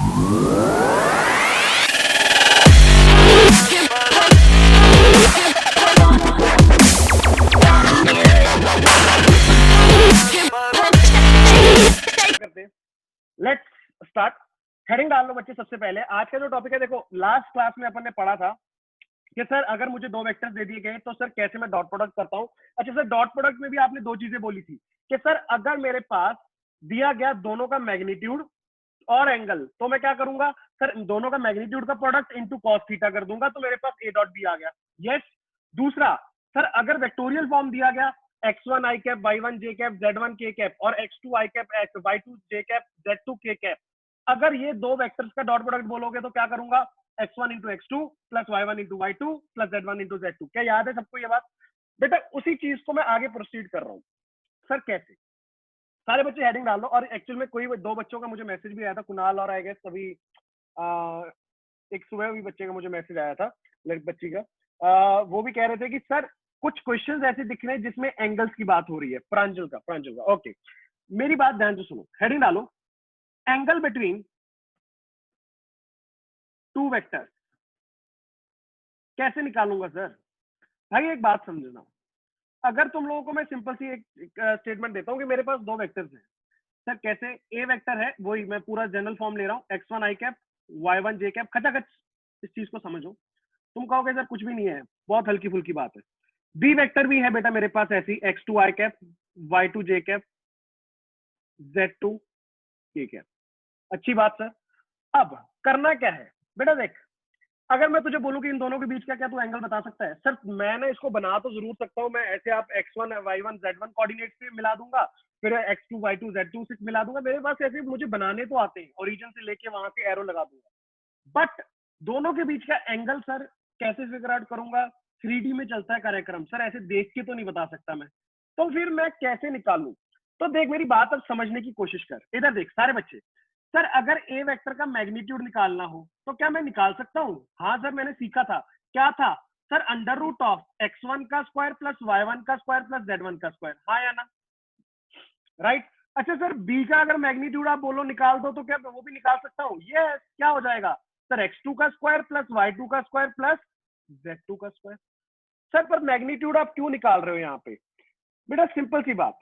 Let's start. Heading डाल लो बच्चे। सबसे पहले आज का जो टॉपिक है, देखो लास्ट क्लास में अपन ने पढ़ा था कि सर अगर मुझे दो वेक्टर्स दे दिए गए तो सर कैसे मैं डॉट प्रोडक्ट करता हूँ। अच्छा सर, डॉट प्रोडक्ट में भी आपने दो चीजें बोली थी कि सर अगर मेरे पास दिया गया दोनों का मैग्नीट्यूड और एंगल, तो मैं क्या करूंगा सर, दोनों का मैग्नीट्यूड का प्रोडक्ट इनटू कॉस थीटा कर दूंगा, तो मेरे पास ए डॉट बी आ गया। यस। दूसरा, सर अगर वेक्टोरियल फॉर्म दिया गया x1 i cap, y1 j cap, z1 k cap और x2 i cap, y2 j cap, z2 k cap, अगर ये दो वेक्टर्स का डॉट प्रोडक्ट बोलोगे तो क्या करूंगा, x1 into x2 plus y1 into y2 plus z1 into z2। क्या याद है सबको ये बात? बेटा उसी चीज को मैं आगे प्रोसीड कर रहा हूँ। सर कैसे? सारे बच्चे हेडिंग डाल दो। और एक्चुअल में कोई दो बच्चों का मुझे मैसेज भी आया था, कुणाल और आई गेस अभी एक सुबह भी बच्चे का मुझे मैसेज आया था, बच्ची का। वो भी कह रहे थे कि सर कुछ क्वेश्चंस ऐसे दिख रहे हैं जिसमें एंगल्स की बात हो रही है। प्रांजल का ओके। मेरी बात ध्यान से सुनो, हेडिंग डालो, एंगल बिटवीन टू वेक्टर्स कैसे निकालूंगा सर? भाई एक बात समझना, अगर तुम लोगों को मैं सिंपल सी एक स्टेटमेंट देता हूँ कि मेरे पास दो वेक्टर्स हैं सर, कैसे? ए वेक्टर है, वही मैं पूरा जनरल फॉर्म ले रहा हूँ, x1 i cap, y1 j cap, खचाखच इस चीज को समझो। तुम कहोगे सर कुछ भी नहीं है, बहुत हल्की फुल्की बात है। बी वेक्टर भी है बेटा मेरे पास ऐसी, x2 i cap, y2 j cap, z2 k cap. अच्छी बात सर। अब करना क्या है बेटा, देख अगर मैं तुझे बोलूं कि इन दोनों के बीच का क्या तू एंगल बता सकता है? सर मैं ना इसको बना तो जरूर सकता हूँ, मैं ऐसे आप x1 y1 z1 कोऑर्डिनेट से मिला दूंगा, फिर x2 y2 z2 से मिला दूंगा, मेरे पास ऐसे मुझे बनाने तो आते हैं, ओरिजिन से लेके वहां से एरो लगा दूंगा। बट दोनों के बीच का एंगल सर कैसे फिगर आउट करूंगा? 3D में चलता है कार्यक्रम सर, ऐसे देख के तो नहीं बता सकता मैं, तो फिर मैं कैसे निकालू? तो देख मेरी बात अब समझने की कोशिश कर, इधर देख सारे बच्चे। सर अगर ए वेक्टर का मैग्नीट्यूड निकालना हो तो क्या मैं निकाल सकता हूँ? हाँ सर, मैंने सीखा था। क्या था sir? Under root of x1 का स्क्वायर प्लस y1 का स्क्वायर प्लस z1 का स्क्वायर। हाँ या ना? राइट। अच्छा सर, बी का अगर मैग्नीट्यूड आप बोलो निकाल दो तो क्या वो भी निकाल सकता हूँ? ये क्या हो जाएगा सर? x2 का स्क्वायर प्लस y2 का स्क्वायर प्लस z2 का स्क्वायर। सर पर मैग्नीट्यूड आप क्यों निकाल रहे हो यहाँ पे? बेटा सिंपल सी बात,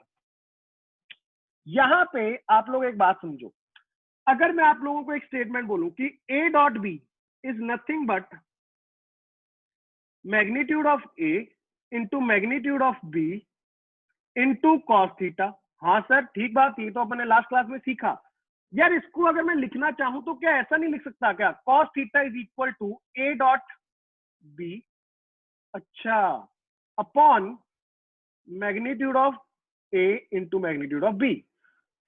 यहाँ पे आप लोग एक बात समझो। अगर मैं आप लोगों को एक स्टेटमेंट बोलूं कि a dot B is nothing but magnitude of a into magnitude of b into cos theta. हाँ सर ठीक बात, ये तो अपने लास्ट क्लास में सीखा। यार इसको अगर मैं लिखना चाहूं तो क्या ऐसा नहीं लिख सकता क्या? Cos theta is equal to a dot b, अच्छा, upon magnitude of a into magnitude of b।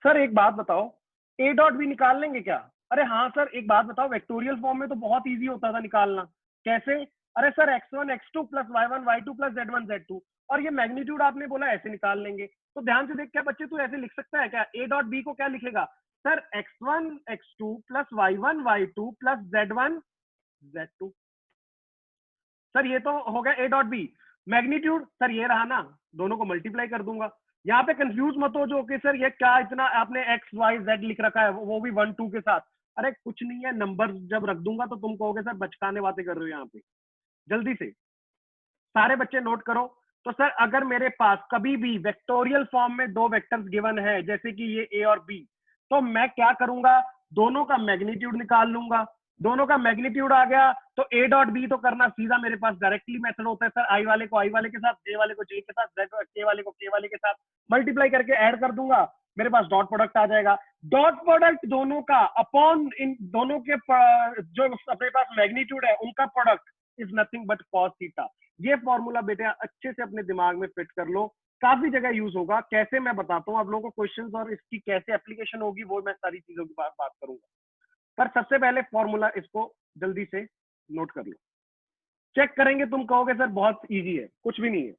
Sir एक बात बताओ, ए डॉट बी निकाल लेंगे क्या? अरे हाँ सर, एक बात बताओ, वेक्टोरियल फॉर्म में तो बहुत इजी होता था निकालना। कैसे? अरे sir x1 x2 plus y1 y2 plus z1 z2, और ये मैग्नीट्यूड आपने बोला ऐसे निकाल लेंगे। तो ध्यान से देख, क्या बच्चे तू ऐसे लिख सकता है क्या? ए डॉट बी को क्या लिखेगा sir? x1 x2 plus y1 y2 plus z1 z2। Sir ये तो हो गया A dot B. Magnitude sir ये रहा ना, दोनों को मल्टीप्लाई कर दूंगा। यहाँ पे कंफ्यूज मत हो जो कि सर ये क्या इतना आपने एक्स वाई जेड लिख रखा है, वो भी 1 2 के साथ। अरे कुछ नहीं है, नंबर जब रख दूंगा तो तुम कहोगे सर बचकाने बातें कर रहे हो यहाँ पे। जल्दी से सारे बच्चे नोट करो। तो सर अगर मेरे पास कभी भी वेक्टोरियल फॉर्म में दो वेक्टर्स गिवन है, जैसे कि ये ए और बी, तो मैं क्या करूंगा? दोनों का मैग्नीट्यूड निकाल लूंगा। दोनों का मैग्नीट्यूड आ गया तो ए डॉट बी तो करना सीधा मेरे पास डायरेक्टली मेथड होता है सर, आई वाले को आई वाले के साथ, जे वाले को जे के साथ, के वाले को के वाले के साथ मल्टीप्लाई करके ऐड कर दूंगा, मेरे पास डॉट प्रोडक्ट आ जाएगा। डॉट प्रोडक्ट दोनों का अपॉन इन दोनों के जो अपने पास मैग्नीट्यूड है उनका product is nothing but cos theta. ये फॉर्मूला बेटे अच्छे से अपने दिमाग में फिट कर लो, काफी जगह यूज होगा। कैसे मैं बताता हूँ आप लोगों को क्वेश्चंस, और इसकी कैसे एप्लीकेशन होगी वो मैं सारी चीजों की बात करूंगा। पर सबसे पहले फॉर्मूला इसको जल्दी से नोट कर लो। चेक करेंगे, तुम कहोगे सर बहुत इजी है, कुछ भी नहीं है।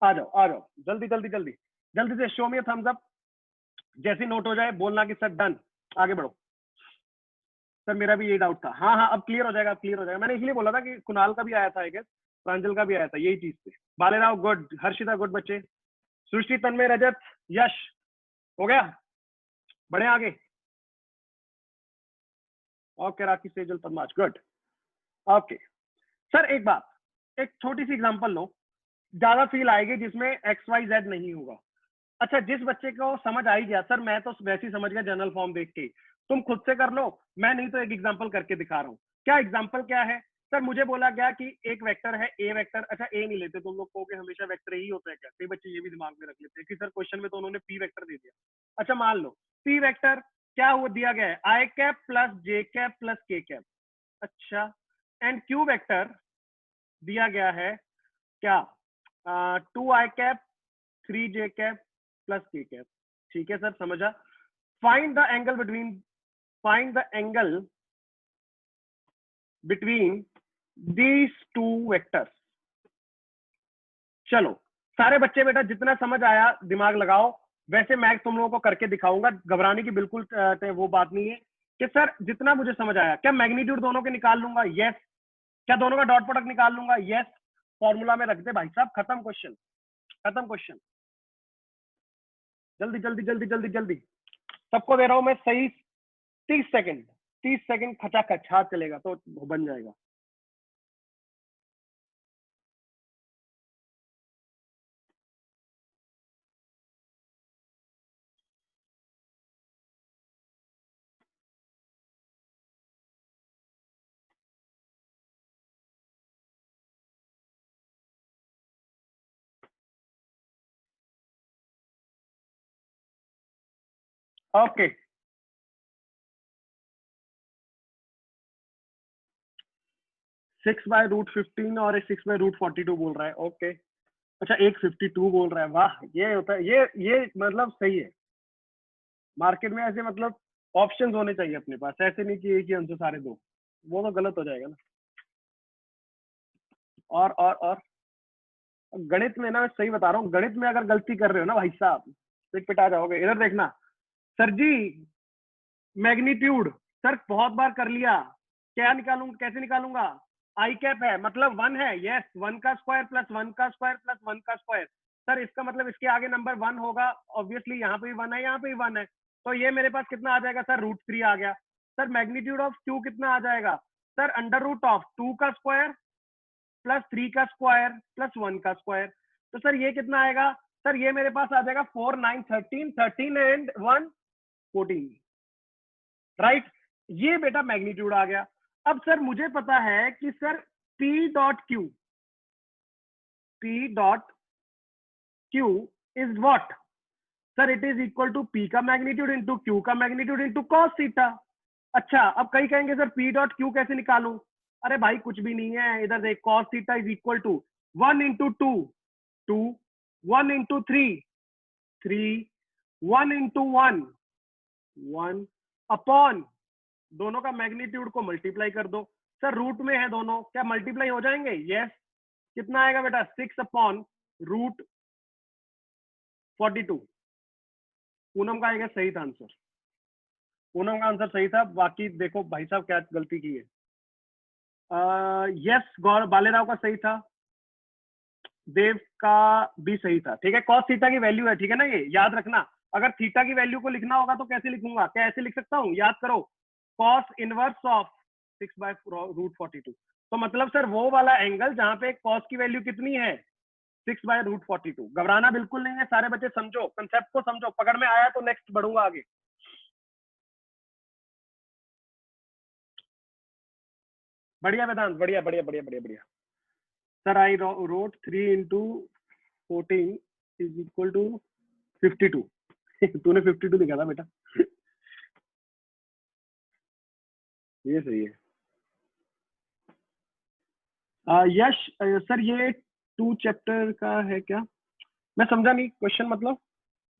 आ जाओ आ जाओ, जल्दी जल्दी जल्दी जल्दी से शो मी थम्स अप। जैसे नोट हो जाए बोलना कि सर डन, आगे बढ़ो। सर मेरा भी ये डाउट था। हाँ हाँ, अब क्लियर हो जाएगा, अब क्लियर हो जाएगा। मैंने इसलिए बोला था कि कुणाल का भी आया था, आई गेस प्रांजल का भी आया था, यही चीज पे। बालेराव गुड, हर्षिता गुड बच्चे, सृष्टि, तन्मय, रजत, यश, हो गया? बढ़े आगे। ओके राखी सेजल पद्माश, गुड। ओके सर, एक बात, एक छोटी सी एग्जांपल लो, ज्यादा फील आएगी, जिसमें एक्स वाई जेड नहीं होगा। अच्छा, जिस बच्चे को समझ आ ही गया सर, मैं तो वैसे ही समझ गया जनरल फॉर्म देख के, तुम खुद से कर लो, मैं नहीं तो एक एग्जांपल करके दिखा रहा हूँ। क्या एग्जांपल क्या है सर? मुझे बोला गया कि एक वेक्टर है ए वेक्टर, अच्छा ए नहीं लेते तुम लोग, कहोगे हमेशा वेक्टर ही होता है क्या? कई बच्चे ये भी दिमाग में रख लेते हैं कि सर क्वेश्चन में तो उन्होंने पी वेक्टर दे दिया। अच्छा मान लो पी वेक्टर क्या हुआ दिया गया है, आई cap plus j cap plus k cap. अच्छा, एंड क्यू वेक्टर दिया गया है क्या, 2 i cap 3 j cap plus k cap. ठीक है सर, समझा। Find the angle between, find the angle between these two vectors. चलो सारे बच्चे बेटा, जितना समझ आया दिमाग लगाओ। वैसे मैं तुम लोगों को करके दिखाऊंगा, घबराने की बिल्कुल वो बात नहीं है कि सर जितना मुझे समझ आया। क्या मैग्नीट्यूड दोनों के निकाल लूंगा? यस। क्या दोनों का डॉट प्रोडक्ट निकाल लूंगा? यस। फॉर्मूला में रख दे भाई साहब, खत्म क्वेश्चन, खत्म क्वेश्चन। जल्दी जल्दी जल्दी जल्दी जल्दी, सबको दे रहा हूं मैं सही 30 सेकंड, 30 सेकंड खचाखच हाथ चलेगा तो बन जाएगा। ओके 6/√15 और 6/√42 बोल रहा है। ओके अच्छा, एक 52 बोल रहा है, वाह ये होता है, ये मतलब सही है। मार्केट में ऐसे मतलब ऑप्शंस होने चाहिए अपने पास, ऐसे नहीं कि एक ही आंसर सारे दो, वो तो गलत हो जाएगा ना। और गणित में ना, मैं सही बता रहा हूँ, गणित में अगर गलती कर रहे हो ना भाई साहब, पिट पिटा जाओगे। इधर देखना सर जी, मैग्नीट्यूड सर बहुत बार कर लिया, क्या निकालूंगा, कैसे निकालूंगा? आई कैप है मतलब 1 है, यस, 1 का स्क्वायर प्लस 1 का स्क्वायर प्लस 1 का स्क्वायर। सर इसका मतलब इसके आगे नंबर 1 होगा, ऑब्वियसली यहाँ पे भी 1 है, यहाँ पे भी 1 है, तो ये मेरे पास कितना आ जाएगा सर? √3 आ गया। सर मैग्नीट्यूड ऑफ क्यू कितना आ जाएगा सर? √2 का स्क्वायर प्लस 3 का स्क्वायर प्लस 1 का स्क्वायर। तो सर ये कितना आएगा सर? ये मेरे पास आ जाएगा 4 9 13, 13 एंड 1 14, राइट। ये बेटा मैग्नीट्यूड आ गया। अब सर मुझे पता है कि sir P dot Q, P dot Q is what sir? It is equal to P का मैग्नीट्यूड इंटू क्यू का मैग्नीट्यूड इंटू कॉस थीटा। अच्छा, अब कई कहेंगे सर पी डॉट क्यू कैसे निकालूं? अरे भाई कुछ भी नहीं है, इधर देख, cos theta is equal to 1 into 2 2, 1 into 3 3, 1 into 1 1, upon दोनों का मैग्नीट्यूड को मल्टीप्लाई कर दो। सर रूट में है दोनों, क्या मल्टीप्लाई हो जाएंगे? यस। कितना आएगा बेटा? 6/√42। पूनम का आएगा सही था आंसर, पूनम का आंसर सही था। बाकी देखो भाई साहब क्या गलती की है। यस, गौर बालेराव का सही था, देव का भी सही था। ठीक है, कॉस थीटा की वैल्यू है, ठीक है ना, ये याद रखना। अगर थीटा की वैल्यू को लिखना होगा तो कैसे लिखूंगा? क्या ऐसे लिख सकता हूँ? याद करो, कॉस इनवर्स ऑफ 6/√42। तो मतलब सर वो वाला एंगल जहां पे कॉस की वैल्यू कितनी है? 6/√42। घबराना बिल्कुल नहीं है, सारे बच्चे समझो, कंसेप्ट को समझो, पकड़ में आया तो नेक्स्ट बढ़ूंगा आगे। बढ़िया वेदांत, बढ़िया बढ़िया बढ़िया बढ़िया बढ़िया। Sir I wrote 3 into 14 is equal to 52। तूने 52 लिखा था बेटा। ये सही है। यश सर ये 2 चैप्टर का है क्या? मैं समझा नहीं क्वेश्चन, मतलब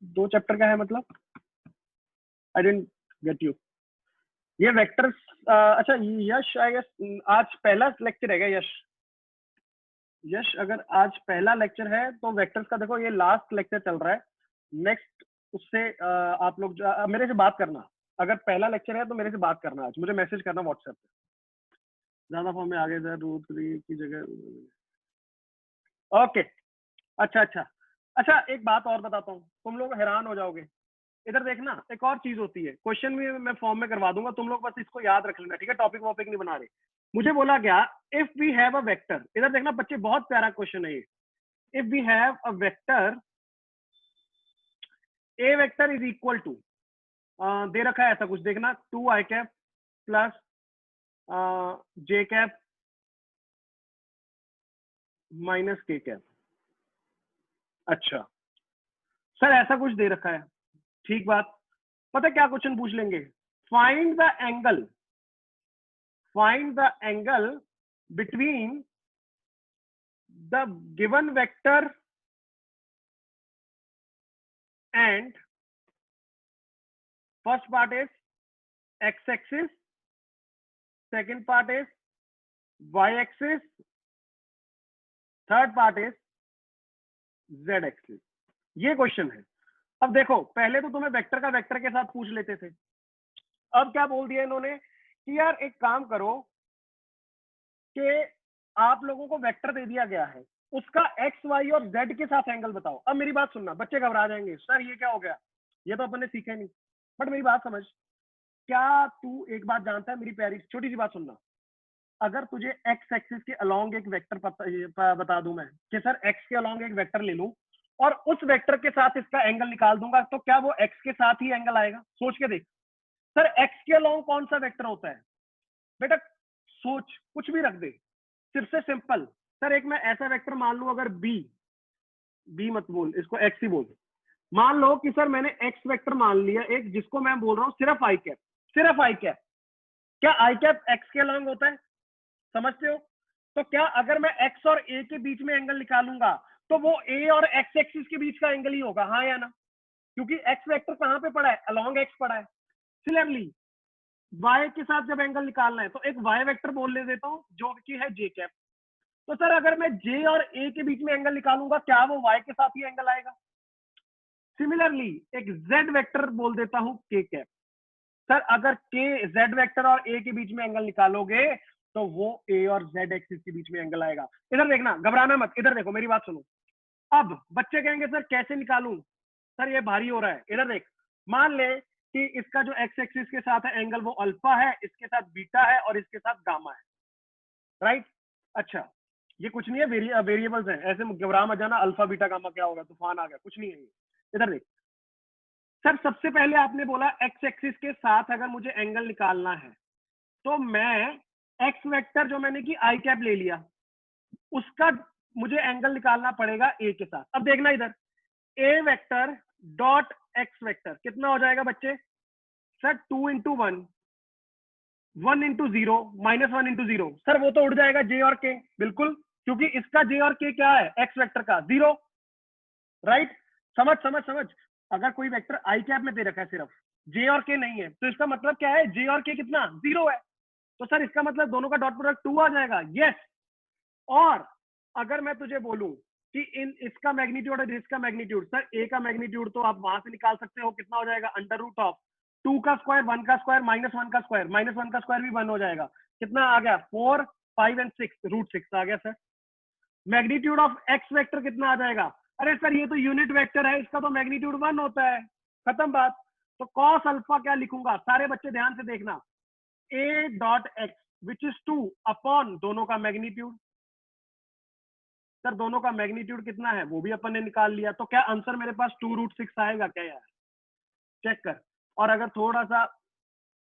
2 चैप्टर का है मतलब? आई डेंट गेट यू। ये वेक्टर्स, अच्छा यश आई गेस आज पहला लेक्चर है क्या यश? यश अगर आज पहला लेक्चर है तो वेक्टर्स का देखो ये लास्ट लेक्चर चल रहा है। नेक्स्ट उससे आप लोग मेरे से बात करना, अगर पहला लेक्चर है तो मेरे से बात करना, आज मुझे मैसेज करना व्हाट्सएप पे। ज्यादा फॉर्म में आ गए सर, √3 की जगह। ओके अच्छा अच्छा अच्छा, एक बात और बताता हूँ, तुम लोग हैरान हो जाओगे। इधर देखना, एक और चीज होती है, क्वेश्चन भी मैं फॉर्म में करवा दूंगा, तुम लोग बस इसको याद रख लेना, ठीक है? टॉपिक वॉपिक नहीं बना रहे। मुझे बोला गया if we have a vector, इधर देखना बच्चे, बहुत प्यारा क्वेश्चन है ये। If we have a vector, a vector is equal to, दे रखा है ऐसा कुछ, देखना 2 i cap plus j cap minus k cap. अच्छा सर ऐसा कुछ दे रखा है, ठीक बात। पता है क्या क्वेश्चन पूछ लेंगे? Find the angle, find the angle between the given vector and first part is X axis, second part is Y axis, third part is Z axis. ये क्वेश्चन है। अब देखो, पहले तो तुम्हें वेक्टर का वेक्टर के साथ पूछ लेते थे, अब क्या बोल दिया इन्होंने कि यार एक काम करो कि आप लोगों को वेक्टर दे दिया गया है, उसका एक्स वाई और जेड के साथ एंगल बताओ। अब मेरी बात सुनना, बच्चे घबरा जाएंगे, सर ये क्या हो गया, ये तो अपन ने सीखा नहीं। बट मेरी बात समझ, क्या तू एक बात जानता है, मेरी प्यारी छोटी सी बात सुनना, अगर तुझे एक्स एक्सिस के अलोंग एक वेक्टर बता दूं मैं कि सर एक्स के अलोंग एक वेक्टर ले लूं और उस वेक्टर के साथ इसका एंगल निकाल दूंगा, तो क्या वो एक्स के साथ ही एंगल आएगा? सोच के देख। सर एक्स के अलोंग कौन सा वेक्टर होता है बेटा? सोच, कुछ भी रख दे, सिर्फ से सिंपल। सर एक मैं ऐसा वेक्टर मान लू, अगर बी, बी मत बोल, इसको एक्स ही बोल। मान लो कि सर मैंने एक्स वेक्टर मान लिया एक, जिसको मैं बोल रहा हूं सिर्फ आई कैप, सिर्फ आई कैप। क्या आई कैप एक्स के अलोंग होता है? समझते हो? तो क्या अगर मैं एक्स और ए के बीच में एंगल निकालूंगा तो वो ए और एक्स एक्सिस के बीच का एंगल ही होगा, हाँ या ना? क्योंकि एक्स वेक्टर कहां पे पड़ा है? अलोंग एक्स पड़ा है। सिमिलरली वाई के साथ जब एंगल निकालना है तो एक वाई वेक्टर बोल ले देता हूं जो कि है जे कैप। तो सर अगर मैं जे और ए के बीच में एंगल निकालूंगा, क्या वो वाई के साथ ही एंगल आएगा? सिमिलरली एक जेड वेक्टर बोल देता हूं के कैप। सर अगर के, जेड वेक्टर और ए के बीच में एंगल निकालोगे तो वो ए और जेड एक्सिस के बीच में एंगल आएगा। इधर देखना, घबराना मत, इधर देखो मेरी बात सुनो। अब बच्चे कहेंगे सर कैसे निकालूं, सर ये भारी हो रहा है। इधर देख, मान ले कि इसका जो एक्स एक्सिस के साथ है एंगल वो अल्फा है, इसके साथ बीटा है और इसके साथ गामा है, राइट? अच्छा, ये कुछ नहीं है, वेरिएबल्स हैं, ऐसे घबरा मत जाना, अल्फा बीटा गामा क्या होगा, तूफान आ गया, कुछ नहीं है ये। इधर देख सर, सबसे पहले आपने बोला एक्स एक्सिस के साथ अगर मुझे एंगल निकालना है तो मैं एक्स वेक्टर जो मैंने की आई कैप ले लिया, उसका मुझे एंगल निकालना पड़ेगा ए के साथ। अब देखना इधर, ए वेक्टर डॉट एक्स वेक्टर कितना हो जाएगा बच्चे? Sir 2 into 1, 1 into 0, -1 into 0। Sir वो तो उड़ जाएगा जे और के, बिल्कुल, क्योंकि इसका जे और के क्या है? एक्स वेक्टर का 0, राइट? समझ समझ समझ। अगर कोई वेक्टर आई कैप में दे रखा है सिर्फ, जे और के नहीं है, तो इसका मतलब क्या है? जे और के कितना? 0 है। तो सर इसका मतलब दोनों का डॉट प्रोडक्ट 2 आ जाएगा, यस। और अगर मैं तुझे बोलूं कि इन इसका मैग्नीट्यूड और इसका मैग्नीट्यूड, सर ए का मैग्नीट्यूड तो आप वहां से निकाल सकते हो, कितना हो जाएगा? अंडर रूट ऑफ 2 का स्क्वायर, 1 का स्क्वायर, -1 का स्क्वायर, -1 का स्क्वायर भी 1 हो जाएगा। कितना आ गया? 4, 5 एंड 6, √6 आ गया sir. Magnitude of x vector कितना आ जाएगा? अरे सर ये तो यूनिट वेक्टर है, इसका तो मैग्नीट्यूड 1 होता है, खत्म बात। तो कॉस अल्फा क्या लिखूंगा? सारे बच्चे ध्यान से देखना, ए dot x which is 2 upon दोनों का मैग्नीट्यूड। सर दोनों का मैग्नीट्यूड कितना है वो भी अपन ने निकाल लिया, तो क्या आंसर मेरे पास 2√6 आएगा क्या यार? चेक कर। और अगर थोड़ा सा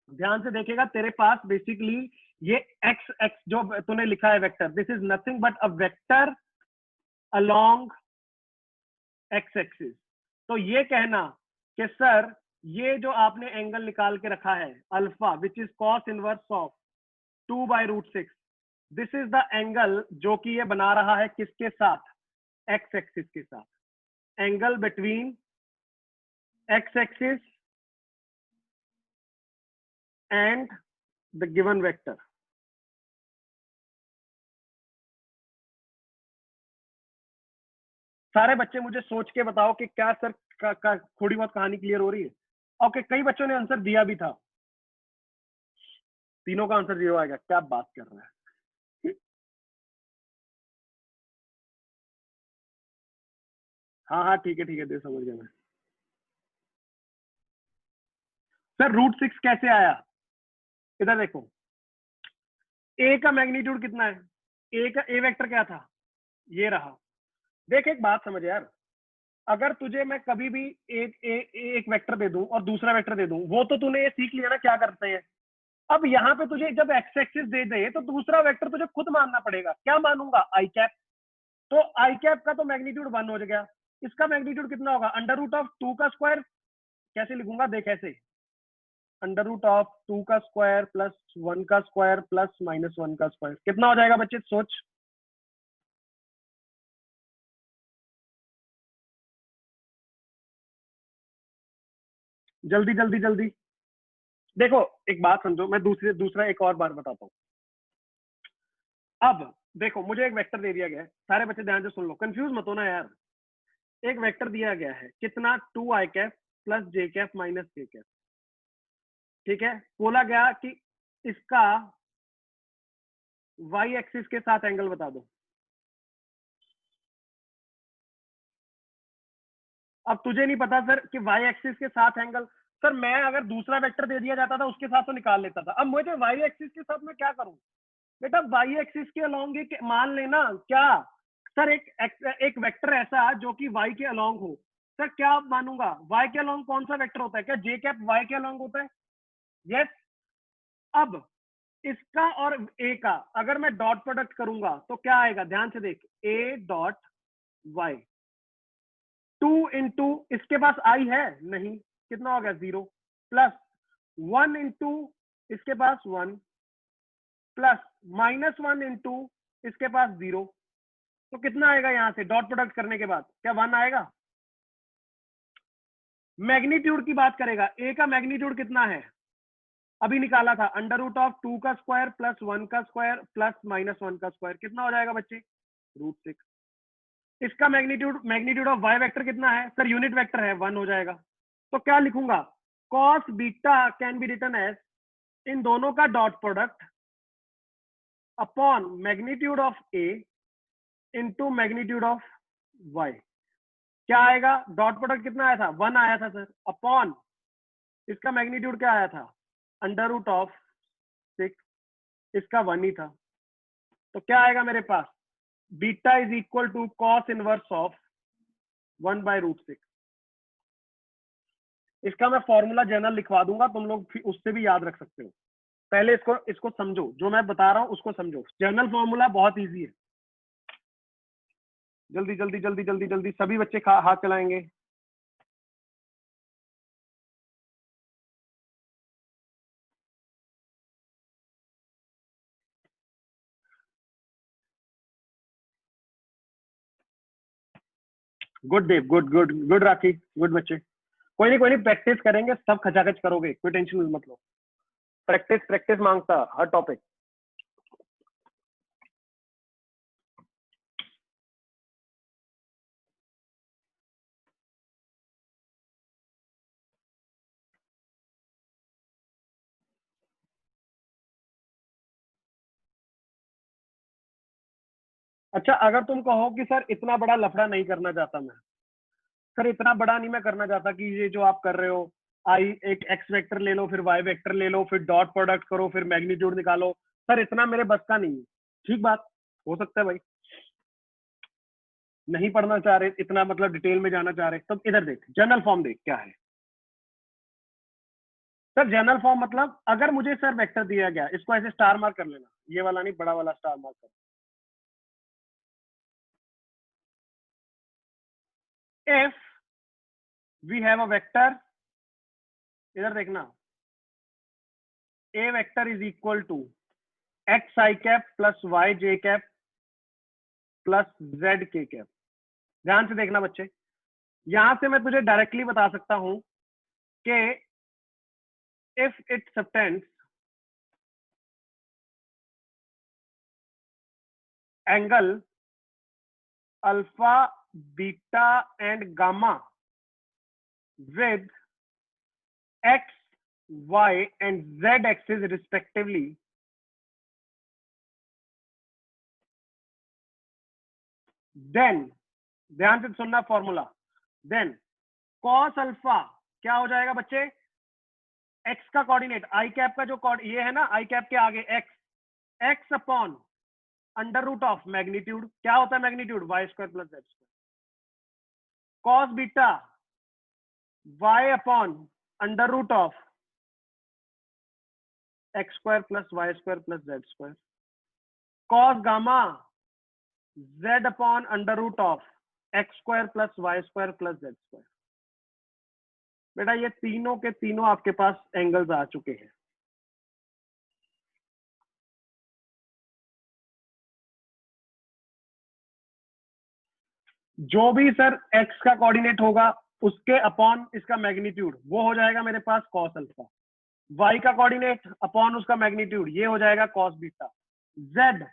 ध्यान से देखेगा, तेरे पास बेसिकली ये एक्स एक्स जो तूने लिखा है vector, this is nothing but a vector along x axis. तो ये कहना कि सर ये जो आपने एंगल निकाल के रखा है alpha which is cos inverse of 2/√6, this is the angle जो कि ये बना रहा है किसके साथ? एक्स एक्सिस के साथ। Angle between x axis and the given vector. सारे बच्चे मुझे सोच के बताओ कि क्या सर थोड़ी बहुत कहानी क्लियर हो रही है? ओके, कई बच्चों ने आंसर दिया भी था, तीनों का आंसर 0 आएगा, क्या बात कर रहा है? हाँ हाँ ठीक है, दे समझ गया मैं। सर √6 कैसे आया? इधर देखो, ए का मैग्नीट्यूड कितना है? ए वेक्टर क्या था? ये रहा। देख एक बात समझ यार, अगर तुझे मैं कभी भी एक वेक्टर दे दूं और दूसरा वेक्टर दे दूं, वो तो तूने ये सीख लिया ना क्या करते हैं। अब यहाँ पे तुझे जब एक्स एक्सिस दे दे तो दूसरा वेक्टर तुझे खुद मानना पड़ेगा। क्या मानूंगा? आई कैप। तो आई कैप का तो मैग्नीट्यूड 1 हो गया। इसका मैग्नीट्यूड कितना होगा? √2 का स्क्वायर। कैसे लिखूंगा देख, ऐसे √2 का स्क्वायर प्लस 1 का स्क्वायर प्लस -1 का स्क्वायर। कितना हो जाएगा बच्चे सोच? जल्दी जल्दी जल्दी। देखो एक बात समझो, मैं दूसरा एक और बार बताता हूँ। अब देखो, मुझे एक वेक्टर दे दिया गया है, सारे बच्चे ध्यान से सुन लो, कंफ्यूज मत होना यार। एक वेक्टर दिया गया है कितना? 2i cap plus j cap minus k cap. ठीक है, बोला गया कि इसका y एक्सिस के साथ एंगल बता दो। अब तुझे नहीं पता सर कि y एक्सिस के साथ एंगल। सर मैं अगर दूसरा वेक्टर दे दिया जाता था उसके साथ तो निकाल लेता था। अब मुझे y एक्सिस के साथ मैं क्या करूं? बेटा y एक्सिस के अलोंग एक मान लेना। क्या सर? एक वेक्टर ऐसा जो कि y के अलोंग हो। सर क्या मानूंगा? y के अलोंग कौन सा वेक्टर होता है? क्या j कैप y के अलोंग होता है? यस। अब इसका और a का अगर मैं डॉट प्रोडक्ट करूंगा तो क्या आएगा? ध्यान से देख, a डॉट y। 2 इंटू इसके पास आई है नहीं, कितना हो गया? 0 प्लस 1 इंटू इसके पास 1 प्लस -1 इंटू इसके पास 0। तो कितना आएगा यहां से डॉट प्रोडक्ट करने के बाद? क्या 1 आएगा? मैग्नीट्यूड की बात करेगा, ए का मैग्नीट्यूड कितना है? अभी निकाला था, √2 का स्क्वायर प्लस 1 का स्क्वायर प्लस -1 का स्क्वायर। कितना हो जाएगा बच्चे? √6। इसका मैग्नीट्यूड ऑफ वाई वेक्टर कितना है? सर यूनिट वेक्टर है, 1 हो जाएगा। तो क्या लिखूंगा? Cos beta can be written as इन दोनों का dot product upon magnitude of A into magnitude of Y. क्या आएगा? डॉट प्रोडक्ट कितना आया था? 1 आया था सर, अपॉन इसका मैग्नीट्यूड क्या आया था? √6। इसका 1 ही था। तो क्या आएगा मेरे पास? Beta is equal to cos inverse of 1/√6। इसका मैं फॉर्मूला जनरल लिखवा दूंगा, तुम लोग उससे भी याद रख सकते हो। पहले इसको समझो, जो मैं बता रहा हूं उसको समझो। जनरल फॉर्मूला बहुत इजी है। जल्दी जल्दी जल्दी जल्दी जल्दी सभी बच्चे हाथ चलाएंगे। Good Dev, good good good राखी, गुड बच्चे। कोई नहीं प्रैक्टिस करेंगे, सब खचाखच करोगे, कोई टेंशन मत लो। प्रैक्टिस प्रैक्टिस मांगता हर टॉपिक। अच्छा, अगर तुम कहो कि सर इतना बड़ा लफड़ा नहीं करना चाहता मैं, सर इतना बड़ा नहीं मैं करना चाहता कि ये जो आप कर रहे हो, आई एक एक्स वेक्टर ले लो फिर वाई वेक्टर ले लो फिर डॉट प्रोडक्ट करो फिर मैग्नीट्यूड निकालो, सर इतना मेरे बस का नहीं है। ठीक बात, हो सकता है भाई नहीं पढ़ना चाह रहे इतना, मतलब डिटेल में जाना चाह रहे, तो इधर देख जनरल फॉर्म देख क्या है। सर जनरल फॉर्म मतलब अगर मुझे सर वेक्टर दिया गया, इसको ऐसे स्टार मार्क कर लेना, ये वाला नहीं, बड़ा वाला स्टार मार्क कर। If we have a vector, इधर देखना, a vector is equal to x i cap plus y j cap plus z k cap. ध्यान से देखना बच्चे, यहां से मैं तुझे डायरेक्टली बता सकता हूं कि if it subtends angle alpha beta and gamma with x, y and z axis respectively, then ध्यान से सुनना फॉर्मूला, then cos अल्फा क्या हो जाएगा बच्चे? एक्स का कोऑर्डिनेट आई कैप का जो ये है ना, आई कैप के आगे X, X upon under root of magnitude, क्या होता है magnitude, Y square plus Z square, cos beta Y upon under root of X square plus Y square plus Z square, cos gamma z upon under root of X square plus Y square plus Z square. बेटा ये तीनों के तीनों आपके पास angles आ चुके हैं। जो भी सर x का कोऑर्डिनेट होगा उसके अपॉन इसका मैग्नीट्यूड, वो हो जाएगा मेरे पास कॉस अल्फा, y का कोऑर्डिनेट अपॉन उसका मैग्नीट्यूड, ये हो जाएगा कॉस बीटा, z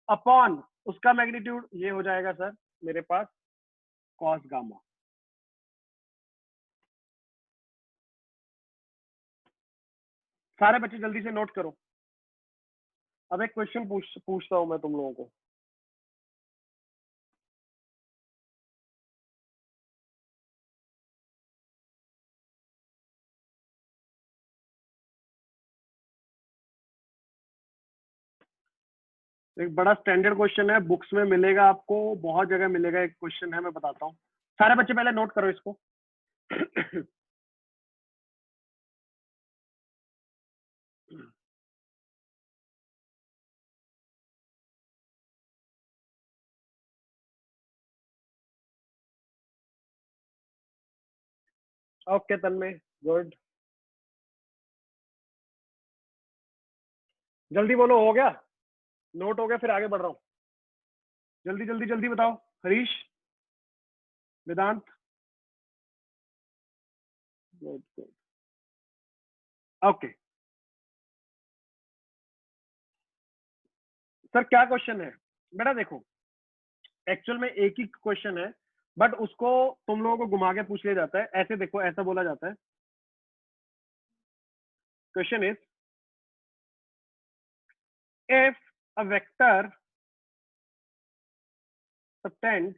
अपॉन उसका मैग्नीट्यूड, ये हो जाएगा सर मेरे पास कॉस गामा। सारे बच्चे जल्दी से नोट करो। अब एक क्वेश्चन पूछता हूं मैं तुम लोगों को। एक बड़ा स्टैंडर्ड क्वेश्चन है, बुक्स में मिलेगा आपको, बहुत जगह मिलेगा, एक क्वेश्चन है, मैं बताता हूँ। सारे बच्चे पहले नोट करो इसको। ओके तन्मय, गुड, जल्दी बोलो, हो गया, नोट हो गया, फिर आगे बढ़ रहा हूँ। जल्दी जल्दी जल्दी बताओ। हरीश, वेदांत, गुड गुड, ओके। सर क्या क्वेश्चन है बेटा, देखो एक्चुअल में एक ही क्वेश्चन है, बट उसको तुम लोगों को घुमा के पूछ लिया जाता है। ऐसे देखो, ऐसा बोला जाता है, question is if a vector subtends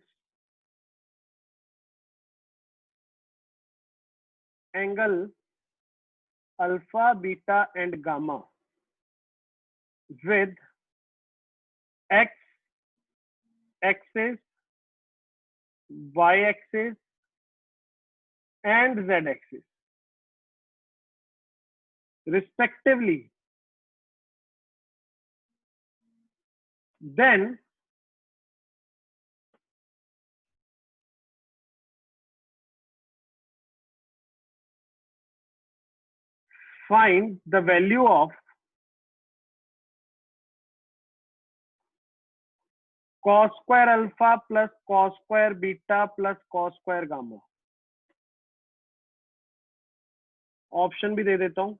angle alpha, beta and gamma with x axis, y axis and z axis respectively, then find the value of cos square alpha plus cos square beta plus cos square gamma। Option भी दे देता हूं,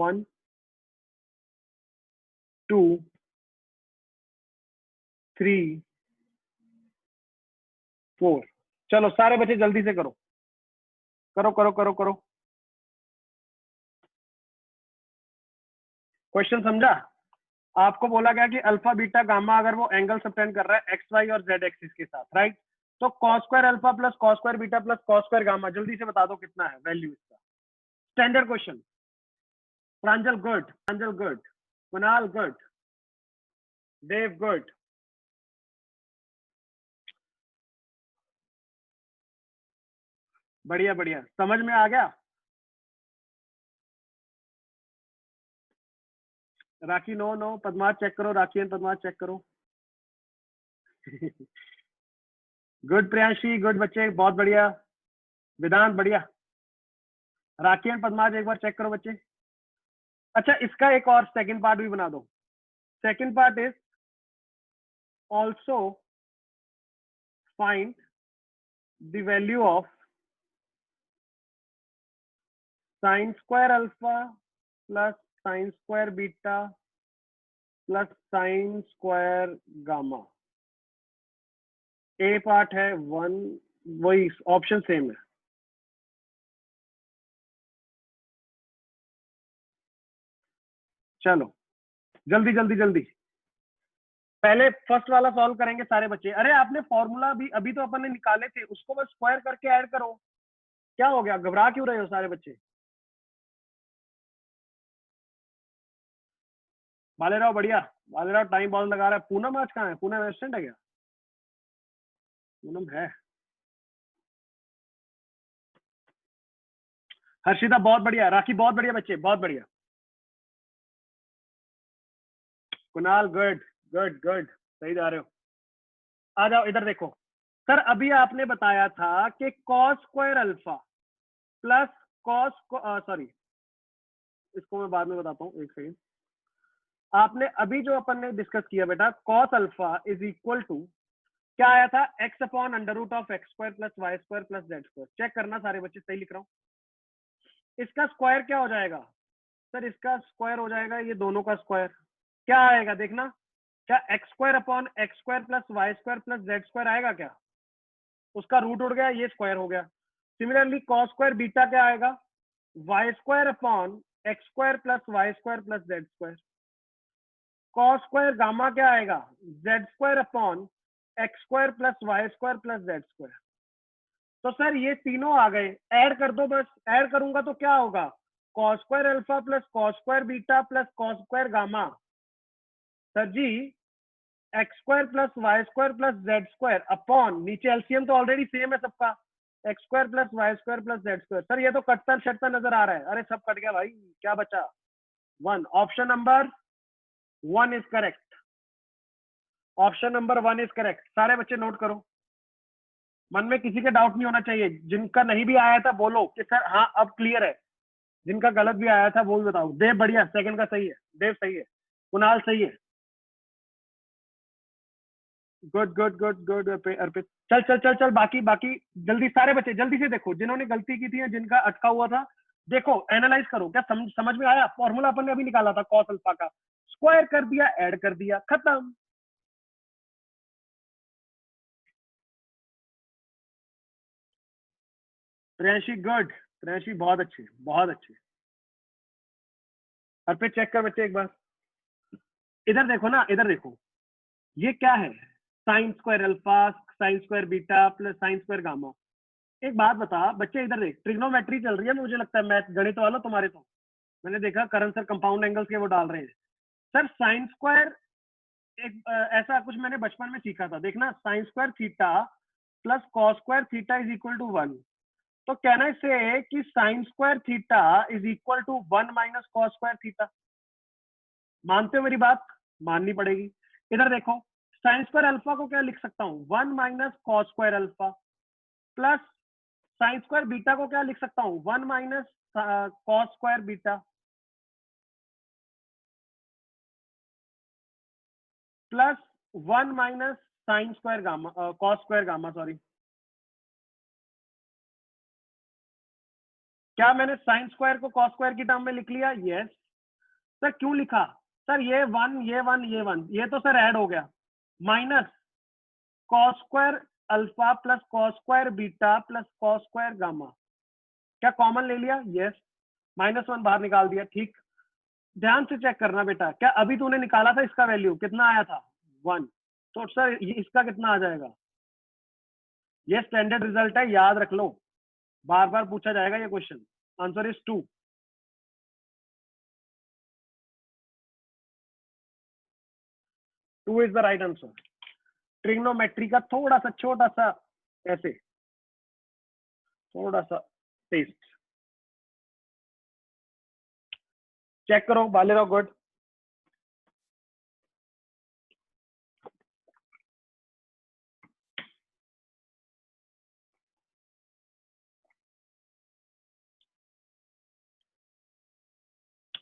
1 2 3 4। चलो सारे बच्चे जल्दी से करो करो करो करो करो। क्वेश्चन समझा? आपको बोला गया कि अल्फा बीटा गामा अगर वो एंगल सबटेंड कर रहा है एक्स वाई और जेड एक्सिस के साथ, राइट? तो cos square alpha plus cos square beta plus cos square gamma, जल्दी से बता दो कितना है वैल्यू इसका। Standard question. Pranjal good, Pranjal good, Kunal good, Dev good, बढ़िया बढ़िया, समझ में आ गया? Rakhi no no, Padmavat check करो, राखी एंड पद्मावत चेक करो। गुड प्रियांशी, गुड बच्चे, बहुत बढ़िया। वेदांत बढ़िया। राखी एंड पद्मावत एक बार चेक करो बच्चे। अच्छा इसका एक और सेकंड पार्ट भी बना दो। Second part is also find the value of sine square alpha plus sine square beta plus sine square gamma. A part है 1, वही ऑप्शन सेम है। चलो जल्दी जल्दी जल्दी, पहले फर्स्ट वाला सॉल्व करेंगे सारे बच्चे। अरे आपने फॉर्मूला भी अभी तो अपन ने निकाले थे, उसको बस स्क्वायर करके ऐड करो। क्या हो गया, घबरा क्यों रहे हो सारे बच्चे? भालेराव बढ़िया, भालेराव टाइम बहुत लगा रहा है। पूनम आज कहाँ है? पूनम एब्सेंट है क्या? पूनम है। हर्षिता बहुत बढ़िया, राखी बहुत बढ़िया बच्चे, बहुत बढ़िया। कुणाल गुड गुड गुड, सही जा रहे हो। आ जाओ इधर देखो सर, अभी आपने बताया था कि cos square alpha plus cos, sorry इसको मैं बाद में बताता हूँ, एक सेकेंड। आपने अभी जो अपन ने डिस्कस किया बेटा, cos alpha is equal to क्या आया था? X upon under root of X square plus Y square plus Z square. Check करना सारे बच्चे, सही लिख रहा हूँ। इसका स्क्वायर क्या हो जाएगा सर? इसका स्क्वायर हो जाएगा ये दोनों का स्क्वायर। क्या आएगा देखना, क्या X square upon X square plus Y square plus Z square आएगा क्या? उसका रूट उड़ गया, ये स्क्वायर हो गया। सिमिलरली कॉस स्क्वायर बीटा क्या आएगा? Y square upon X square plus Y square plus Z square. Cos square gamma क्या आएगा? Z square upon X square plus Y square plus Z square. तो सर ये तीनों आ गए, ऐड कर दो बस। ऐड करूंगा तो क्या होगा? Cos square alpha plus cos square beta plus cos square gamma. Sir ji x square plus Y square plus Z square upon, नीचे एलसीएम तो ऑलरेडी सेम है सबका, x square plus Y square plus Z square. Sir ये तो कटता शटता नजर आ रहा है। अरे सब कट गया भाई, क्या बचा? One. Option number one is correct. Option number one is correct. सारे बच्चे नोट करो, मन में किसी के डाउट नहीं होना चाहिए। जिनका नहीं भी आया था बोलो कि सर हाँ अब क्लियर है। जिनका गलत भी आया था वो भी बताओ। देव बढ़िया, सेकंड का सही है। देव सही है। कुणाल सही है। गुड गुड गुड गुड अर्पित। चल चल चल चल, बाकी बाकी जल्दी सारे बच्चे जल्दी से देखो, जिन्होंने गलती की थी, जिनका अटका हुआ था। देखो एनालाइज करो, क्या समझ में आया? फॉर्मूला अपन ने अभी निकाला था कॉस अल्फा का, स्क्वायर कर दिया, ऐड कर दिया, खत्म। प्रियांशी गुड, प्रियांशी बहुत अच्छे, बहुत अच्छे। अर्पित चेक कर बच्चे एक बार, इधर देखो ना, इधर देखो, ये क्या है? Sine square alpha sine square beta plus sine square gamma. एक बात बता बच्चे, इधर देख, ट्रिग्नोमेट्री चल रही है, मुझे लगता है मैथ गणित वाला तुम्हारे तो। मैंने देखा करण सर कंपाउंड एंगल्स के वो डाल रहे हैं। सर साइन स्क्वायर एक ऐसा कुछ मैंने बचपन में सीखा था, देखना, sine square theta plus cos square theta is equal to one. तो कहना इससे कि sine square theta is equal to one minus cos square theta. मानते हो मेरी बात? माननी पड़ेगी। इधर देखो, साइन स्क्वायर अल्फा को क्या लिख सकता हूँ? One minus cos square alpha plus sine square beta को क्या लिख सकता हूँ? One minus cos square beta plus one minus sine square gamma, cos square gamma, sorry. क्या मैंने साइन स्क्वायर को कॉस स्क्वायर की टर्म में लिख लिया? यस। सर क्यों लिखा? सर ये वन ये वन ये वन, ये तो सर ऐड हो गया, minus cos square alpha plus cos square beta plus cos square gamma. क्या कॉमन ले लिया? यस। माइनस वन बाहर निकाल दिया, ठीक। ध्यान से चेक करना बेटा, क्या अभी तूने निकाला था इसका वैल्यू कितना आया था? वन। तो सर इसका कितना आ जाएगा? ये स्टैंडर्ड रिजल्ट है, याद रख लो, बार बार पूछा जाएगा ये question. Answer is two. Two is the right answer. Trigonometry का थोड़ा सा छोटा सा ऐसे, थोड़ा सा टेस्ट चेक करो। बालेराव गुड।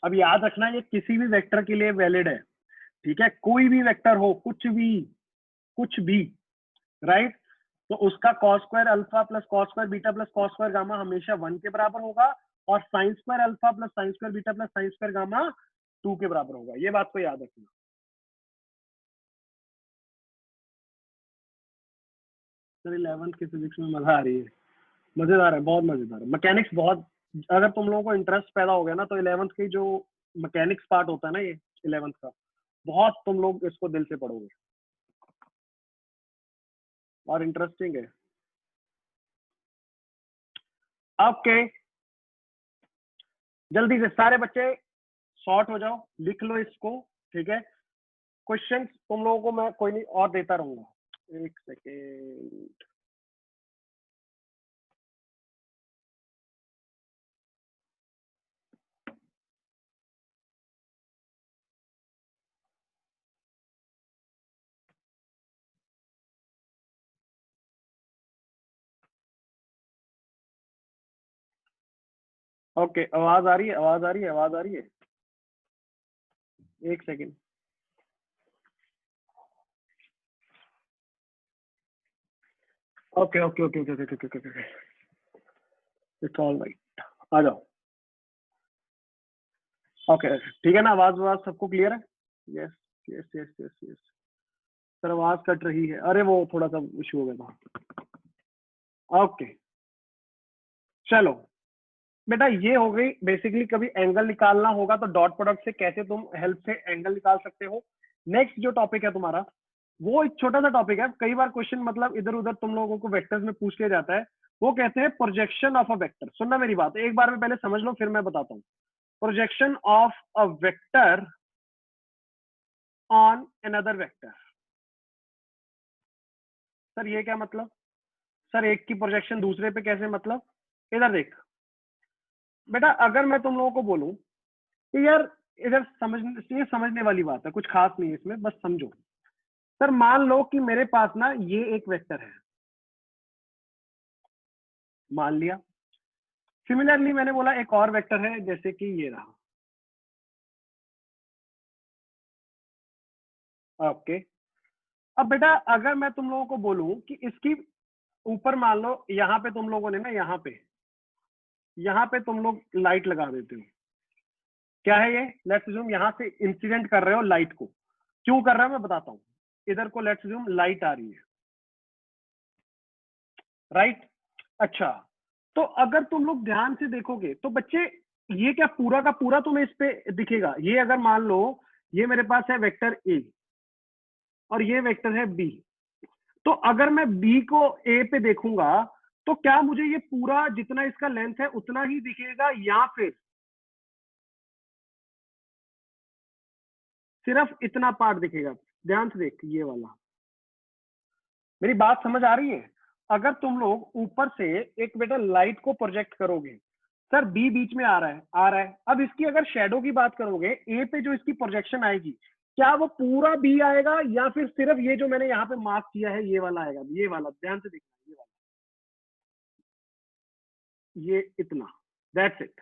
अब याद रखना ये किसी भी वेक्टर के लिए वैलिड है, ठीक है? कोई भी वेक्टर हो, कुछ भी, कुछ भी, राइट? तो उसका cos square alpha plus cos square beta plus cos square gamma हमेशा वन के बराबर होगा, और sine square alpha plus sine square beta plus sine square gamma two के बराबर होगा। ये बात को याद रखना। सर 11th की फिजिक्स में मजा आ रही है, मजेदार है, बहुत मजेदार है। मैकेनिक्स बहुत, अगर तुम लोगों को इंटरेस्ट पैदा हो गया ना, तो 11th की जो मैकेनिक्स पार्ट होता है ना, ये 11th का, बहुत तुम लोग इसको दिल से पढ़ोगे और इंटरेस्टिंग है। ओके, जल्दी से सारे बच्चे शॉर्ट हो जाओ, लिख लो इसको। ठीक है, क्वेश्चन तुम लोगों को मैं कोई नहीं और देता रहूंगा। एक सेकेंड। ओके, आवाज आ रही है, आवाज आ रही है, आवाज आ रही है। एक second. Okay okay okay okay okay okay okay okay, it's all right, आ जाओ। ओके ठीक है ना, आवाज आवाज सबको क्लियर है? Yes yes yes yes yes. Sir आवाज कट रही है, अरे वो थोड़ा सा इशू हो गया था। ओके चलो बेटा, ये हो गई बेसिकली, कभी एंगल निकालना होगा तो डॉट प्रोडक्ट से कैसे तुम हेल्प से एंगल निकाल सकते हो। नेक्स्ट जो टॉपिक है तुम्हारा, वो एक छोटा सा टॉपिक है, कई बार क्वेश्चन मतलब इधर उधर तुम लोगों को वेक्टर्स में पूछ लिया जाता है। वो कहते हैं प्रोजेक्शन ऑफ अ वेक्टर। सुनना मेरी बात, एक बार में पहले समझ लो फिर मैं बताता हूँ। Projection of a vector on another vector. Sir ये क्या मतलब? सर एक की प्रोजेक्शन दूसरे पे कैसे मतलब? इधर देख बेटा, अगर मैं तुम लोगों को बोलूं कि यार इधर ये समझने वाली बात है, कुछ खास नहीं है इसमें, बस समझो। सर मान लो कि मेरे पास ना ये एक वेक्टर है, मान लिया। सिमिलरली मैंने बोला एक और वेक्टर है, जैसे कि ये रहा। ओके, अब बेटा अगर मैं तुम लोगों को बोलूं कि इसकी ऊपर मान लो यहाँ पे तुम लोगों ने ना, यहाँ पे तुम लोग लाइट लगा देते हो। क्या है ये? लेट्स अज्यूम यहाँ से इंसिडेंट कर रहे हो लाइट को। क्यों कर रहे हो मैं बताता हूँ। इधर को लेट्स अज्यूम लाइट आ रही है, राइट? अच्छा, तो अगर तुम लोग ध्यान से देखोगे तो बच्चे, ये क्या पूरा का पूरा तुम्हें इस पे दिखेगा? ये अगर मान लो ये मेरे पास है वेक्टर ए और ये वेक्टर है बी, तो अगर मैं बी को ए पे देखूंगा तो क्या मुझे ये पूरा जितना इसका लेंथ है उतना ही दिखेगा, या फिर सिर्फ इतना पार्ट दिखेगा? ध्यान से देख, ये वाला। मेरी बात समझ आ रही है? अगर तुम लोग ऊपर से एक बेटा लाइट को प्रोजेक्ट करोगे, सर बी बीच में आ रहा है, आ रहा है, अब इसकी अगर शेडो की बात करोगे, ए पे जो इसकी प्रोजेक्शन आएगी, क्या वो पूरा बी आएगा या फिर सिर्फ ये जो मैंने यहाँ पे मार्क किया है ये वाला आएगा? ये वाला ध्यान से देखना, ये वाला, ये इतना, दैट्स इट।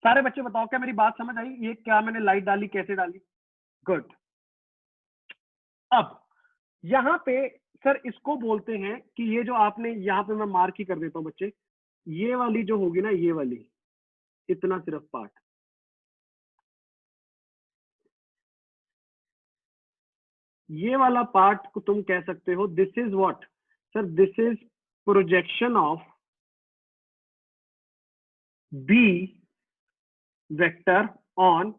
सारे बच्चे बताओ क्या मेरी बात समझ आई? ये क्या मैंने लाइट डाली, कैसे डाली? गुड। अब यहाँ पे सर इसको बोलते हैं कि ये जो आपने यहाँ पे, मैं मार्क ही कर देता हूँ बच्चे, ये वाली जो होगी ना, ये वाली, इतना सिर्फ पार्ट, ये वाला पार्ट को तुम कह सकते हो this is what? Sir this is projection of B vector on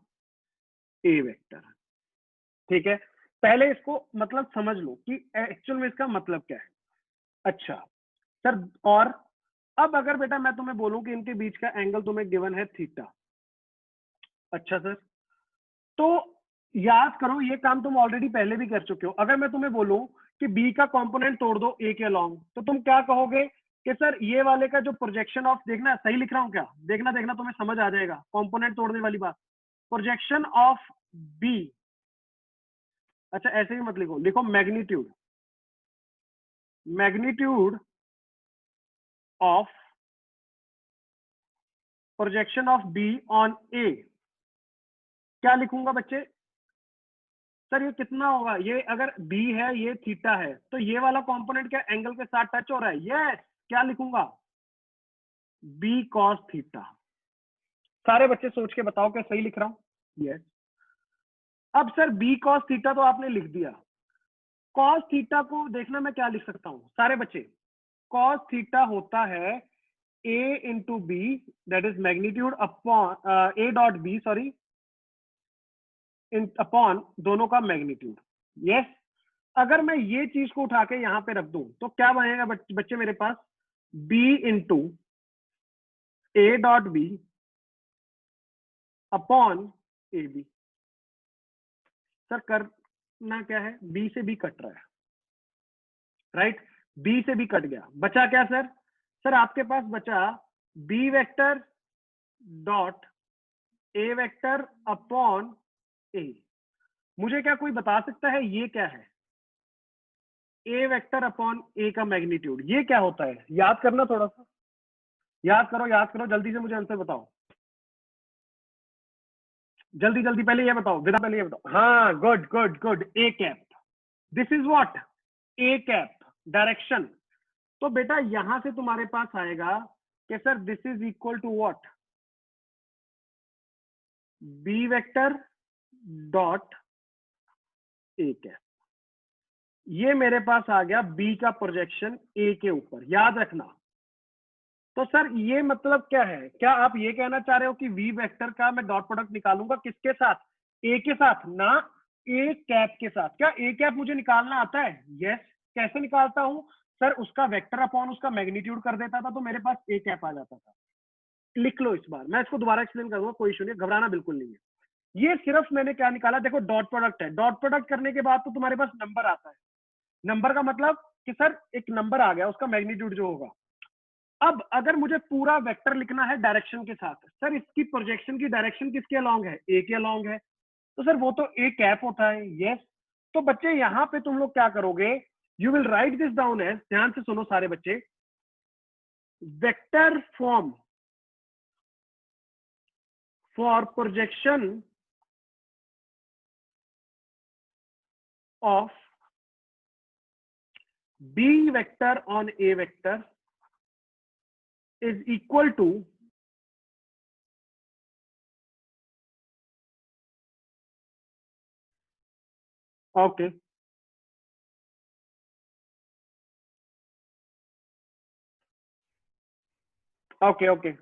A vector. ठीक है, पहले इसको मतलब समझ लो कि एक्चुअल में इसका मतलब क्या है। अच्छा सर, और अब अगर बेटा मैं तुम्हें बोलूं कि इनके बीच का एंगल तुम्हें गिवन है थीटा। अच्छा सर, तो याद करो ये काम तुम ऑलरेडी पहले भी कर चुके हो। अगर मैं तुम्हें बोलूं कि बी का कंपोनेंट तोड़ दो ए के अलोंग, तो तुम क्या कहोगे कि सर ये वाले का जो प्रोजेक्शन ऑफ, देखना सही लिख रहा हूं क्या, देखना देखना तुम्हें समझ आ जाएगा कंपोनेंट तोड़ने वाली बात। प्रोजेक्शन ऑफ बी, अच्छा ऐसे ही मत लिखो, लिखो magnitude, magnitude of projection of b on a. क्या लिखूंगा बच्चे? सर ये कितना होगा? ये अगर बी है, ये थीटा है, तो ये वाला कंपोनेंट क्या एंगल के साथ टच हो रहा है? यस। क्या लिखूंगा? B cos theta. सारे बच्चे सोच के बताओ क्या सही लिख रहा हूं? यस। अब सर बी कॉस थीटा तो आपने लिख दिया, कॉस थीटा को देखना मैं क्या लिख सकता हूं सारे बच्चे। कॉस थीटा होता है a into b, that is magnitude upon a dot b, sorry, upon दोनों का मैग्नीट्यूड। यस। अगर मैं ये चीज को उठा के यहां पे रख दूं तो क्या बनेगा बच्चे मेरे पास? B into a dot B upon a b. Sir करना क्या है, बी से बी कट रहा है, राइट, बी से बी कट गया, बचा क्या सर? सर आपके पास बचा b vector dot a vector upon a. मुझे क्या कोई बता सकता है ये क्या है? ए वेक्टर अपॉन ए का मैग्नीट्यूड, ये क्या होता है? याद करना, थोड़ा सा याद करो जल्दी से, मुझे आंसर बताओ जल्दी जल्दी। पहले ये बताओ, विदा पहले ये बताओ। हाँ, good good good, A cap. This is what? A cap, direction. तो बेटा यहां से तुम्हारे पास आएगा कि sir this is equal to what? B vector dot A cap. ये मेरे पास आ गया बी का प्रोजेक्शन ए के ऊपर, याद रखना। तो सर ये मतलब क्या है? क्या आप ये कहना चाह रहे हो कि वी वेक्टर का मैं डॉट प्रोडक्ट निकालूंगा किसके साथ? ए के साथ ना, ए कैप के साथ। क्या ए कैप मुझे निकालना आता है? यस। कैसे निकालता हूं? सर उसका वेक्टर अपॉन उसका मैग्नीट्यूड कर देता था तो मेरे पास ए कैप आ जाता था। लिख लो इस बार, मैं इसको दोबारा एक्सप्लेन करूंगा, कोई इशू नहीं, घबराना बिल्कुल नहीं है। ये सिर्फ मैंने क्या निकाला, देखो डॉट प्रोडक्ट है, डॉट प्रोडक्ट करने के बाद तो तुम्हारे पास नंबर आता है। नंबर का मतलब कि सर एक नंबर आ गया, उसका मैग्नीट्यूड जो होगा। अब अगर मुझे पूरा वेक्टर लिखना है डायरेक्शन के साथ, सर इसकी प्रोजेक्शन की डायरेक्शन किसके अलोंग है? ए के अलोंग है, तो सर वो तो ए कैप होता है। यस। तो बच्चे यहां पे तुम लोग क्या करोगे? You will write this down as, ध्यान से सुनो सारे बच्चे, vector form for projection of B vector on A vector is equal to okay okay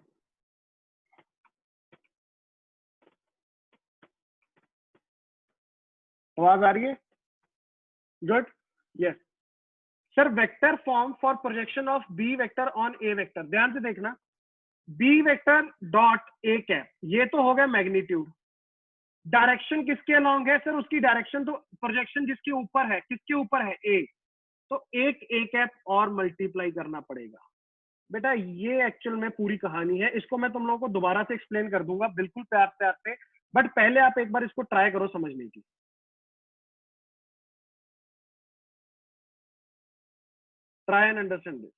आवाज आ रही है? Good. Yes sir, vector form for projection of B vector on A vector, ध्यान से देखना, बी वेक्टर डॉट ए cap, ये तो हो गया मैग्नीट्यूड। डायरेक्शन किसके अलोंग है? सर उसकी डायरेक्शन तो प्रोजेक्शन जिसके ऊपर है, किसके ऊपर है? ए। तो एक ए कैप और मल्टीप्लाई करना पड़ेगा। बेटा ये एक्चुअल में पूरी कहानी है, इसको मैं तुम लोगों को दोबारा से एक्सप्लेन कर दूंगा बिल्कुल प्यार प्यार से, बट पहले आप एक बार इसको ट्राई करो समझने की। Try and understand this.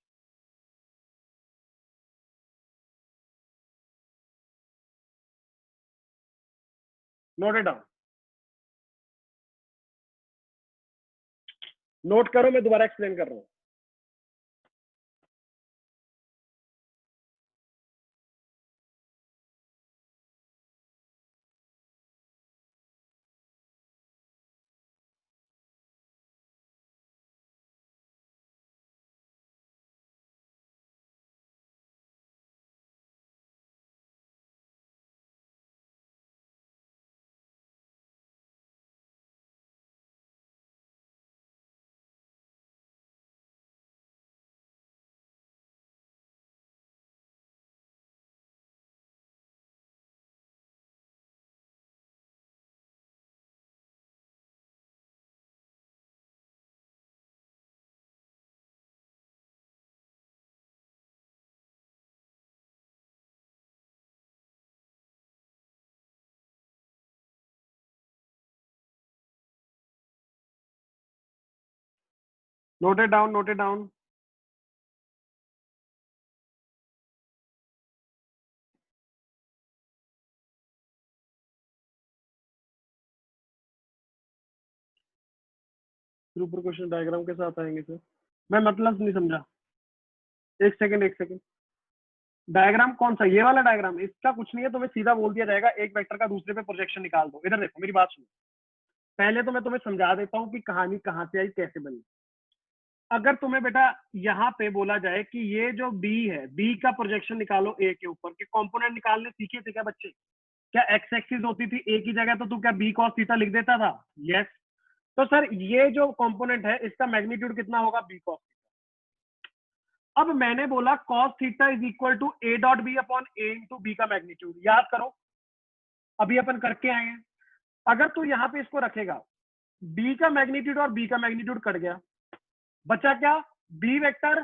Note it down, note करो, मैं दोबारा एक्सप्लेन कर रहा हूं। Note it down, note it down. ऊपर क्वेश्चन डायग्राम के साथ आएंगे सर, मैं मतलब नहीं समझा। एक सेकंड एक सेकंड, डायग्राम कौन सा? ये वाला डायग्राम? इसका कुछ नहीं है, तुम्हें सीधा बोल दिया जाएगा एक वेक्टर का दूसरे पे प्रोजेक्शन निकाल दो। इधर देखो मेरी बात सुनो, पहले तो मैं तुम्हें समझा देता हूँ कि कहानी कहाँ से आई, कैसे बनी। अगर तुम्हें बेटा यहाँ पे बोला जाए कि ये जो बी है, बी का प्रोजेक्शन निकालो ए के ऊपर, के कंपोनेंट निकालने सीखे थे क्या बच्चे? क्या एक्स एक्सिस होती थी ए की जगह, तो तू क्या बी कॉस थीटा लिख देता था? यस। तो सर ये जो कंपोनेंट है इसका मैग्नीट्यूड कितना होगा? B cos. अब मैंने बोला cos theta is equal to A dot B upon A into B का मैग्नीट्यूड, याद करो अभी अपन करके आए हैं। अगर तू यहाँ पे इसको रखेगा, बी का मैग्नीट्यूड और बी का मैग्नीट्यूड कट गया, बचा क्या, b vector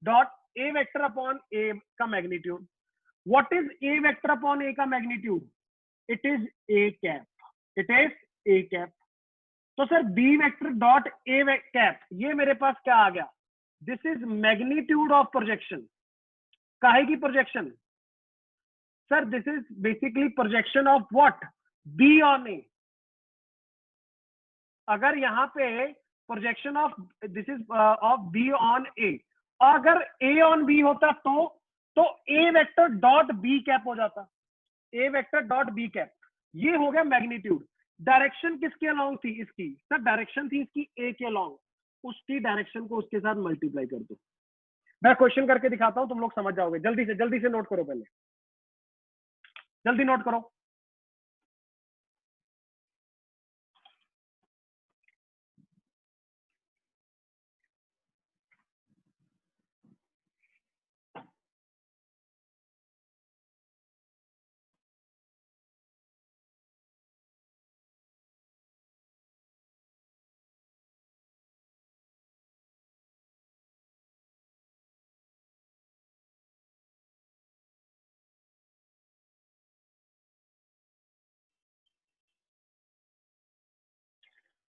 dot a vector upon a का magnitude. What is a vector upon a का magnitude? It is a cap, it is a cap. तो सर बी वेक्टर डॉट ए cap, ये मेरे पास क्या आ गया, this is magnitude of projection. काहे की projection? Sir this is basically projection of what, b on a. अगर यहाँ पे projection of this is of b on a, अगर ए ऑन बी होता तो ए वेक्टर डॉट बी कैप हो जाता, ए वेक्टर डॉट बी कैप। ये हो गया मैग्नीट्यूड। डायरेक्शन किसके अलोंग थी इसकी? सर डायरेक्शन थी इसकी ए के अलोंग, उसकी डायरेक्शन को उसके साथ मल्टीप्लाई कर दो। मैं क्वेश्चन करके दिखाता हूं, तुम लोग समझ जाओगे। जल्दी से नोट करो, पहले जल्दी नोट करो।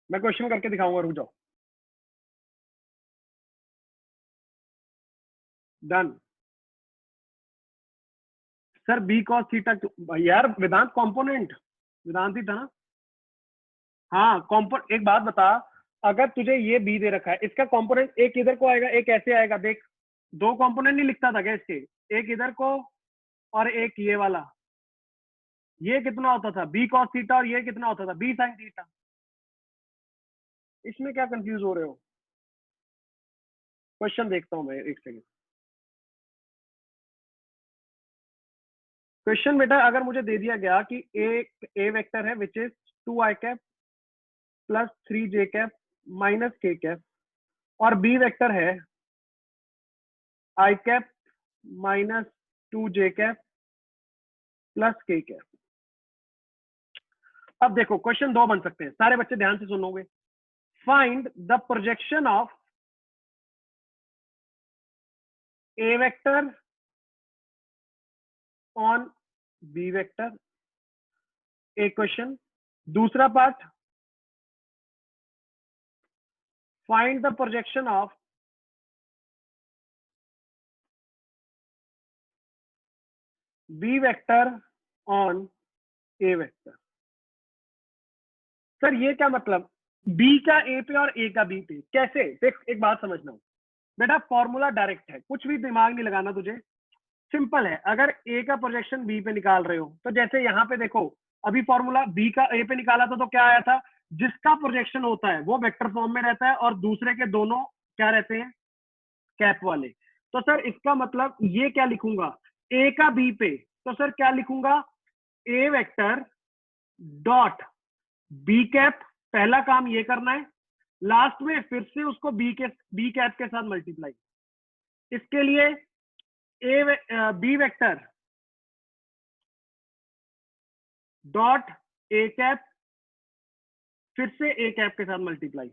मैं क्वेश्चन करके दिखाऊंगा, रुक जाओ। Done. Sir B cos theta, यार वेदांत कंपोनेंट, वेदांत ही था ना? हाँ कंपोनेंट। एक बात बता, अगर तुझे ये बी दे रखा है, इसका कंपोनेंट एक इधर को आएगा, एक ऐसे आएगा, देख दो कंपोनेंट नहीं लिखता था क्या इसके, एक इधर को और एक ये वाला। ये कितना होता था, बी कॉस थीटा, और ये कितना होता था, बी साइन थीटा। इसमें क्या कंफ्यूज हो रहे हो? क्वेश्चन देखता हूं मैं, एक सेकंड। क्वेश्चन बेटा, अगर मुझे दे दिया गया कि ए वेक्टर है which is 2 i cap plus 3 j cap minus k cap, और बी वेक्टर है i cap minus 2 j cap plus k cap. अब देखो क्वेश्चन दो बन सकते हैं, सारे बच्चे ध्यान से सुनोगे। Find the projection of A vector on B vector, एक क्वेश्चन। दूसरा part, find the projection of B vector on A vector. Sir ये क्या मतलब, बी का ए पे और ए का बी पे कैसे? देख एक बात समझना बेटा, फॉर्मूला डायरेक्ट है, कुछ भी दिमाग नहीं लगाना तुझे, सिंपल है। अगर ए का प्रोजेक्शन बी पे निकाल रहे हो, तो जैसे यहाँ पे देखो, अभी फॉर्मूला बी का ए पे निकाला था तो क्या आया था, जिसका प्रोजेक्शन होता है वो वेक्टर फॉर्म में रहता है और दूसरे के दोनों क्या रहते हैं, कैप वाले। तो सर इसका मतलब ये क्या लिखूंगा, ए का बी पे, तो सर क्या लिखूंगा, ए वेक्टर डॉट बी कैप, पहला काम ये करना है, लास्ट में फिर से उसको बी कैप के साथ मल्टीप्लाई। इसके लिए बी वेक्टर डॉट ए कैप फिर से ए कैप के साथ मल्टीप्लाई।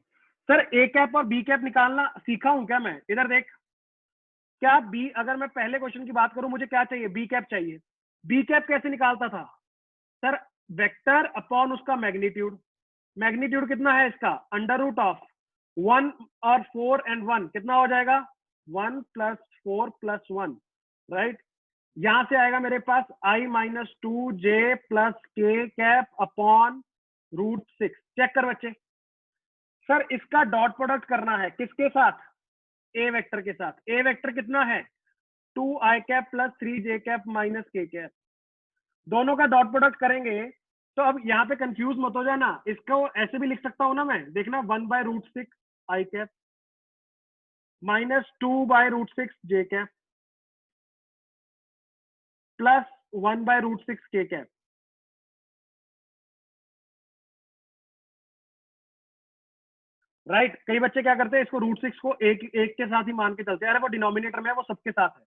सर ए कैप और बी कैप निकालना सीखा हूं क्या मैं? इधर देख, क्या बी, अगर मैं पहले क्वेश्चन की बात करूं, मुझे क्या चाहिए, बी कैप चाहिए। बी कैप कैसे निकालता था सर, वेक्टर अपॉन उसका मैग्नीट्यूड। मैग्नीट्यूड कितना है इसका, अंडर रूट ऑफ 1 और 4 एंड 1 कितना हो जाएगा, 1 प्लस 4 प्लस 1, राइट। यहां से आएगा मेरे पास i minus 2j plus k cap upon √6। Check कर बच्चे, सर इसका डॉट प्रोडक्ट करना है किसके साथ, ए वेक्टर के साथ। ए वेक्टर कितना है, 2i cap plus 3j cap minus k cap, दोनों का डॉट प्रोडक्ट करेंगे। तो अब यहाँ पे कंफ्यूज मत हो जाना, इसको ऐसे भी लिख सकता हूं ना मैं, देखना 1/√6 i cap minus 2/√6 j cap plus 1/√6 k cap. Right, कई बच्चे क्या करते हैं, इसको √6 को एक एक के साथ ही मान के चलते हैं, अरे वो डिनोमिनेटर में है, वो सबके साथ है।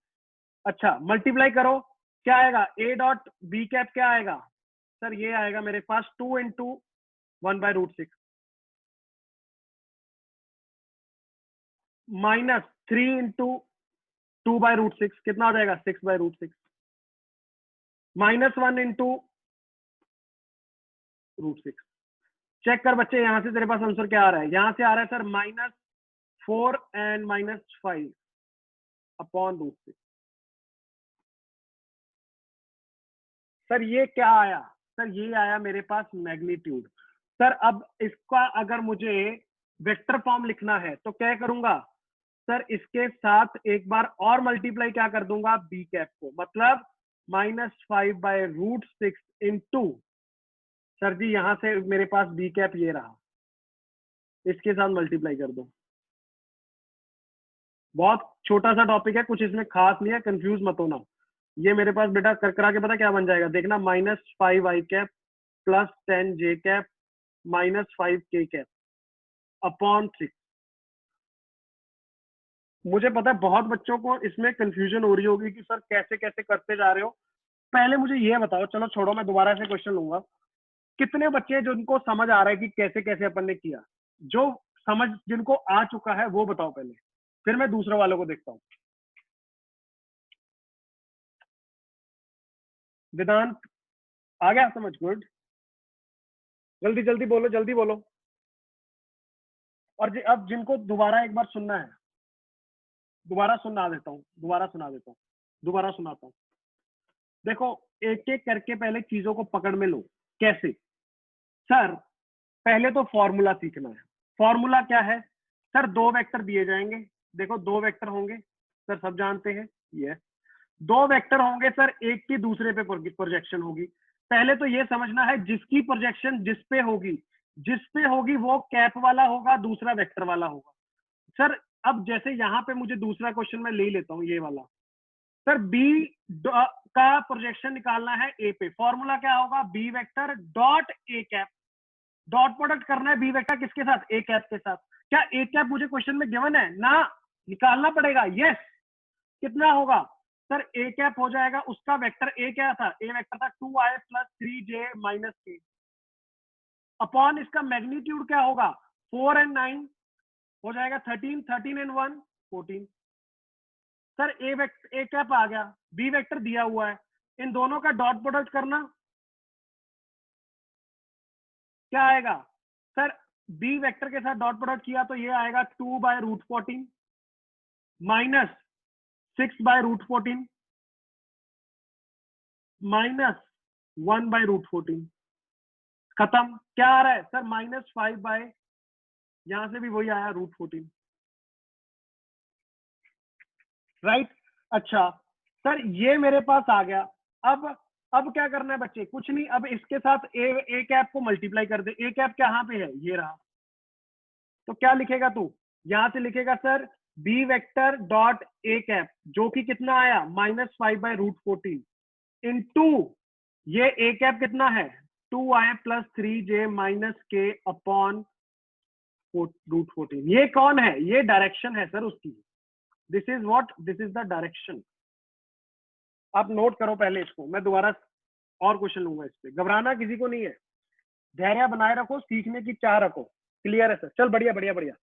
अच्छा मल्टीप्लाई करो, क्या आएगा, ए डॉट बी कैप क्या आएगा, सर ये आएगा मेरे पास 2 × 1/√6। -3 इंटू 2/√6 कितना हो जाएगा 6/√6 -1 इंटू √6। चेक कर बच्चे, यहां से तेरे पास आंसर क्या आ रहा है, यहां से आ रहा है सर -4 एंड -5 अपॉन √6। सर ये क्या आया, सर ये आया मेरे पास मैग्नीट्यूड। सर अब इसका अगर मुझे वेक्टर फॉर्म लिखना है तो क्या करूंगा सर, इसके साथ एक बार और मल्टीप्लाई क्या कर दूंगा बी कैप को, मतलब -5/√6 इंटू, सर जी यहां से मेरे पास बी कैप ये रहा, इसके साथ मल्टीप्लाई कर दो। बहुत छोटा सा टॉपिक है, कुछ इसमें खास नहीं है, कंफ्यूज मत होना। ये मेरे पास बेटा कर करा के पता क्या बन जाएगा, देखना -5 i cap plus 10 j cap -5 k cap upon 6। मुझे पता है बहुत बच्चों को इसमें कंफ्यूजन हो रही होगी कि सर कैसे कैसे करते जा रहे हो। पहले मुझे ये बताओ, चलो छोड़ो मैं दोबारा से क्वेश्चन लूंगा, कितने बच्चे हैं जिनको समझ आ रहा है कि कैसे कैसे अपन ने किया, जो समझ जिनको आ चुका है वो बताओ पहले, फिर मैं दूसरे वालों को देखता हूँ। वेदांत आ गया समझ, गुड, जल्दी जल्दी बोलो जल्दी बोलो। और अब जिनको दोबारा एक बार सुनना है, दोबारा सुना देता हूँ, दोबारा सुना देता हूँ, दोबारा सुनाता हूँ। देखो एक एक करके पहले चीजों को पकड़ में लो। कैसे सर, पहले तो फॉर्मूला सीखना है। फॉर्मूला क्या है सर, दो वेक्टर दिए जाएंगे, देखो दो वेक्टर होंगे सर, सब जानते हैं ये, दो वेक्टर होंगे सर, एक की दूसरे पे प्रोजेक्शन होगी। पहले तो ये समझना है जिसकी प्रोजेक्शन जिस पे होगी वो कैप वाला होगा, दूसरा वेक्टर वाला होगा। सर अब जैसे यहाँ पे मुझे दूसरा क्वेश्चन मैं ले लेता हूँ ये वाला, सर बी का प्रोजेक्शन निकालना है ए पे, फॉर्मूला क्या होगा बी वेक्टर डॉट ए कैप, डॉट प्रोडक्ट करना है बी वेक्टर किसके साथ, ए कैप के साथ। क्या ए कैप मुझे क्वेश्चन में गिवन है ना, निकालना पड़ेगा, यस। कितना होगा सर, ए कैप हो जाएगा, उसका वेक्टर ए क्या था, ए वेक्टर था 2i plus 3j minus k upon इसका मैग्नीट्यूड क्या होगा 4 एंड 9 हो जाएगा 13, 13 एंड 1 14। सर ए कैप आ गया, बी वेक्टर दिया हुआ है, इन दोनों का डॉट प्रोडक्ट करना क्या आएगा सर, बी वेक्टर के साथ डॉट प्रोडक्ट किया तो ये आएगा 2/√14 माइनस 6/√14 माइनस 1/√14, खत्म। क्या आ रहा है सर -5 यहां से भी वही आया √14, राइट। अच्छा सर ये मेरे पास आ गया। अब क्या करना है बच्चे, कुछ नहीं, अब इसके साथ ए कैप को मल्टीप्लाई कर दे, ए कैप कहाँ पे है, ये रहा। तो क्या लिखेगा तू, यहां से लिखेगा सर बी वेक्टर डॉट ए कैप, जो कि कितना आया -5/√14 इंटू ये ए कैप कितना है 2i प्लस 3j माइनस के अपॉन √14। ये कौन है, ये डायरेक्शन है सर उसकी, this is what, this is the direction. आप नोट करो पहले इसको, मैं दोबारा और क्वेश्चन लूंगा इस पे, घबराना किसी को नहीं है, धैर्य बनाए रखो, सीखने की चाह रखो। क्लियर है सर, चल बढ़िया बढ़िया बढ़िया।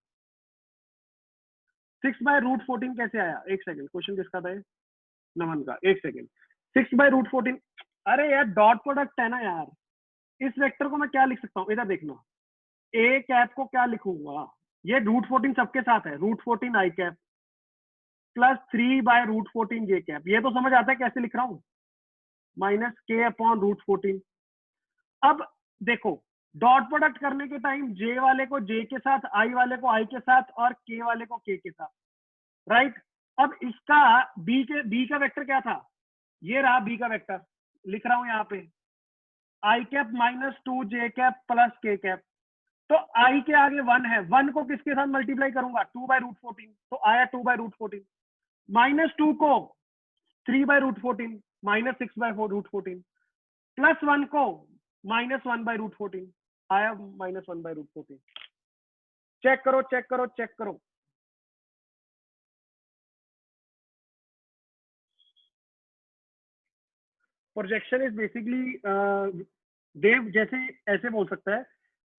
6/√14 कैसे आया, एक सेकंड, क्वेश्चन किसका था ये, नमन का, एक सेकंड। 6/√14, अरे यार डॉट प्रोडक्ट है ना यार, इस वेक्टर को मैं क्या लिख सकता हूँ, इधर देखना, ए कैप को क्या लिखूंगा, ये √14 सबके साथ है, √14 आई कैप प्लस 3/√14 जे कैप, ये तो समझ आता है कैसे लिख रहा हूँ, माइनस के अपॉन √14। अब देखो डॉट प्रोडक्ट करने के टाइम जे वाले को जे के साथ, आई वाले को आई के साथ, और के वाले को के साथ, राइट। अब इसका बी का वेक्टर क्या था, ये रहा बी का वेक्टर, लिख रहा हूं यहाँ पे आई cap -2 j cap plus k cap. तो आई के आगे 1 है, 1 को किसके साथ मल्टीप्लाई करूंगा 2/√14, तो आया 2/√14, -2 को 3/√14 -6/√14, प्लस 1 को -1/√14 आया -1/√14। चेक करो चेक करो चेक करो। प्रोजेक्शन इज बेसिकली देव जैसे ऐसे बोल सकता है,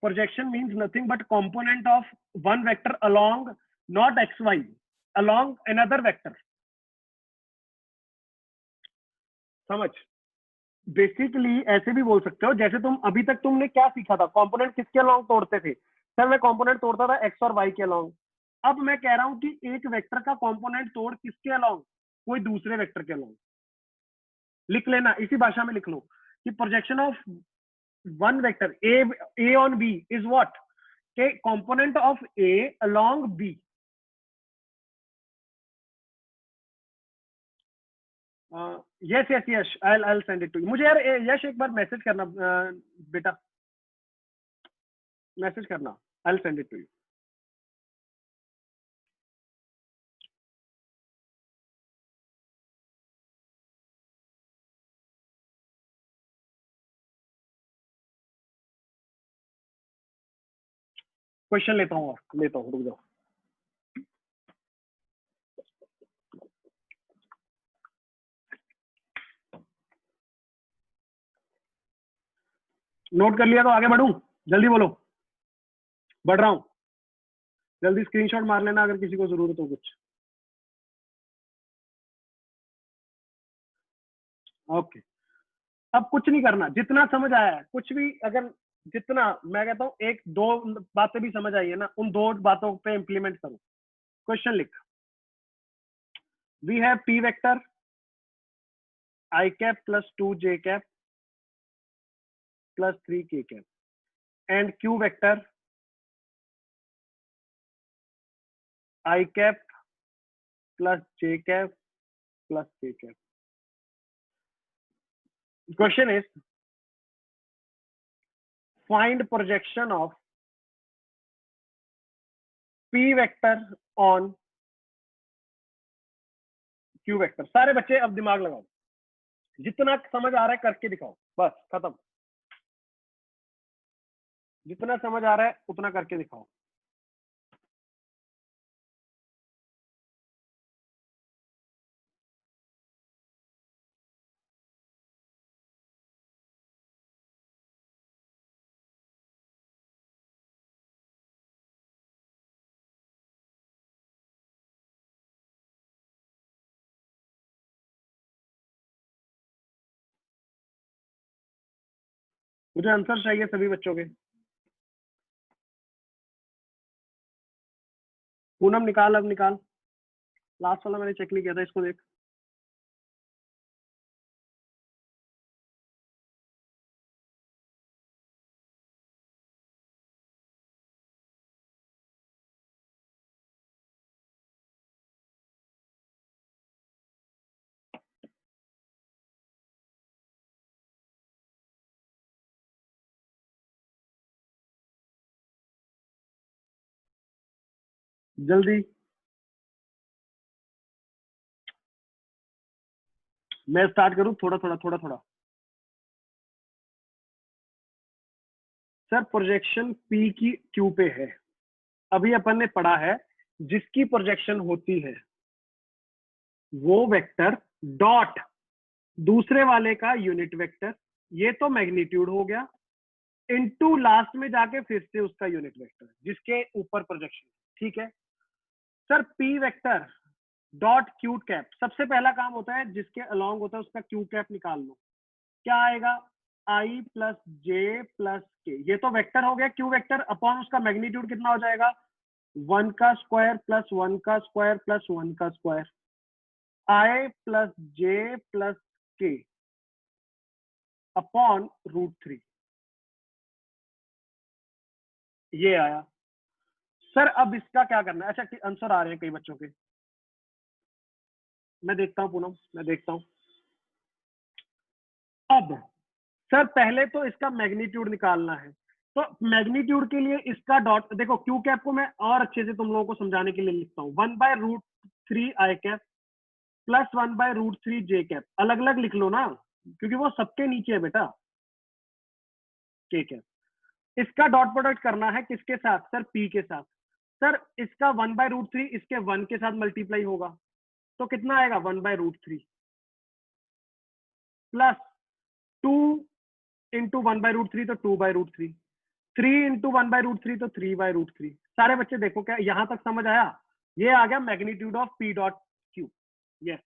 projection means nothing but component of one vector along not X Y, along another vector. समझ, बेसिकली ऐसे भी बोल सकते हो, जैसे तुम अभी तक तुमने क्या सीखा था, कंपोनेंट किसके अलोंग तोड़ते थे? सर मैं कंपोनेंट तोड़ता था एक्स और वाई के अलोंग। अब मैं कह रहा हूं कि एक वेक्टर का कंपोनेंट तोड़ किसके अलोंग? कोई दूसरे वेक्टर के अलोंग। लिख लेना, इसी भाषा में लिख लो कि projection of one vector a on b is what, के component of a along b. Yes yes yes, I send it to you. मुझे यार यश एक बार मैसेज करना, बेटा मैसेज करना, I send it to you. Question लेता हूँ, रुक जाओ। नोट कर लिया तो आगे बढ़ूं? जल्दी बोलो, बढ़ रहा हूं। जल्दी स्क्रीनशॉट मार लेना अगर किसी को जरूरत हो कुछ। ओके, अब कुछ नहीं करना, जितना समझ आया है कुछ भी, अगर जितना मैं कहता हूं एक दो बातें भी समझ आई है ना, उन दो बातों पे इंप्लीमेंट करो। क्वेश्चन लिख, we have p vector i cap plus 2 j cap plus 3 k cap and q vector i cap plus j cap plus k cap. Question is find projection of p vector on q vector. सारे बच्चे अब दिमाग लगाओ, जितना समझ आ रहा है करके दिखाओ, बस खत्म। जितना समझ आ रहा है उतना करके दिखाओ। मुझे आंसर चाहिए सभी बच्चों के। पूनम निकाल, अब निकाल। लास्ट वाला मैंने चेक नहीं किया था, इसको देख। जल्दी, मैं स्टार्ट करूं? थोड़ा थोड़ा थोड़ा थोड़ा। सर प्रोजेक्शन पी की क्यू पे है, अभी अपन ने पढ़ा है जिसकी प्रोजेक्शन होती है वो वेक्टर डॉट दूसरे वाले का यूनिट वेक्टर, ये तो मैग्नीट्यूड हो गया, इनटू लास्ट में जाके फिर से उसका यूनिट वेक्टर जिसके ऊपर प्रोजेक्शन। ठीक है sir, P vector dot Q cap, सबसे पहला काम होता है जिसके अलोंग होता है उसका क्यू कैप निकाल लो। क्या आएगा? आई प्लस जे प्लस के, ये तो वेक्टर हो गया क्यू वेक्टर, अपॉन उसका मैग्नीट्यूड कितना हो जाएगा? 1 का स्क्वायर प्लस 1 का स्क्वायर प्लस 1 का स्क्वायर, आई प्लस जे प्लस के अपॉन √3। ये आया। सर अब इसका क्या करना है? अच्छा आंसर आ रहे हैं कई बच्चों के, मैं देखता हूँ पूनम, मैं देखता हूँ। अब सर पहले तो इसका मैग्नीट्यूड निकालना है, तो मैग्नीट्यूड के लिए इसका डॉट देखो, क्यू कैप को मैं और अच्छे से तुम लोगों को समझाने के लिए लिखता हूँ, 1/√3 आई कैप प्लस 1/√3 जे कैप। अलग अलग लिख लो ना, क्योंकि वो सबके नीचे है बेटा, के कैप। इसका डॉट प्रोडक्ट करना है किसके साथ? सर पी के साथ। सर इसका 1/√3 इसके 1 के साथ मल्टीप्लाई होगा, तो कितना आएगा? 1/√3 प्लस 2 इंटू 1/√3 तो 2/√3, 3 इंटू 1/√3 तो 3/√3। सारे बच्चे देखो, क्या यहां तक समझ आया? ये आ गया magnitude of P dot Q. Yes.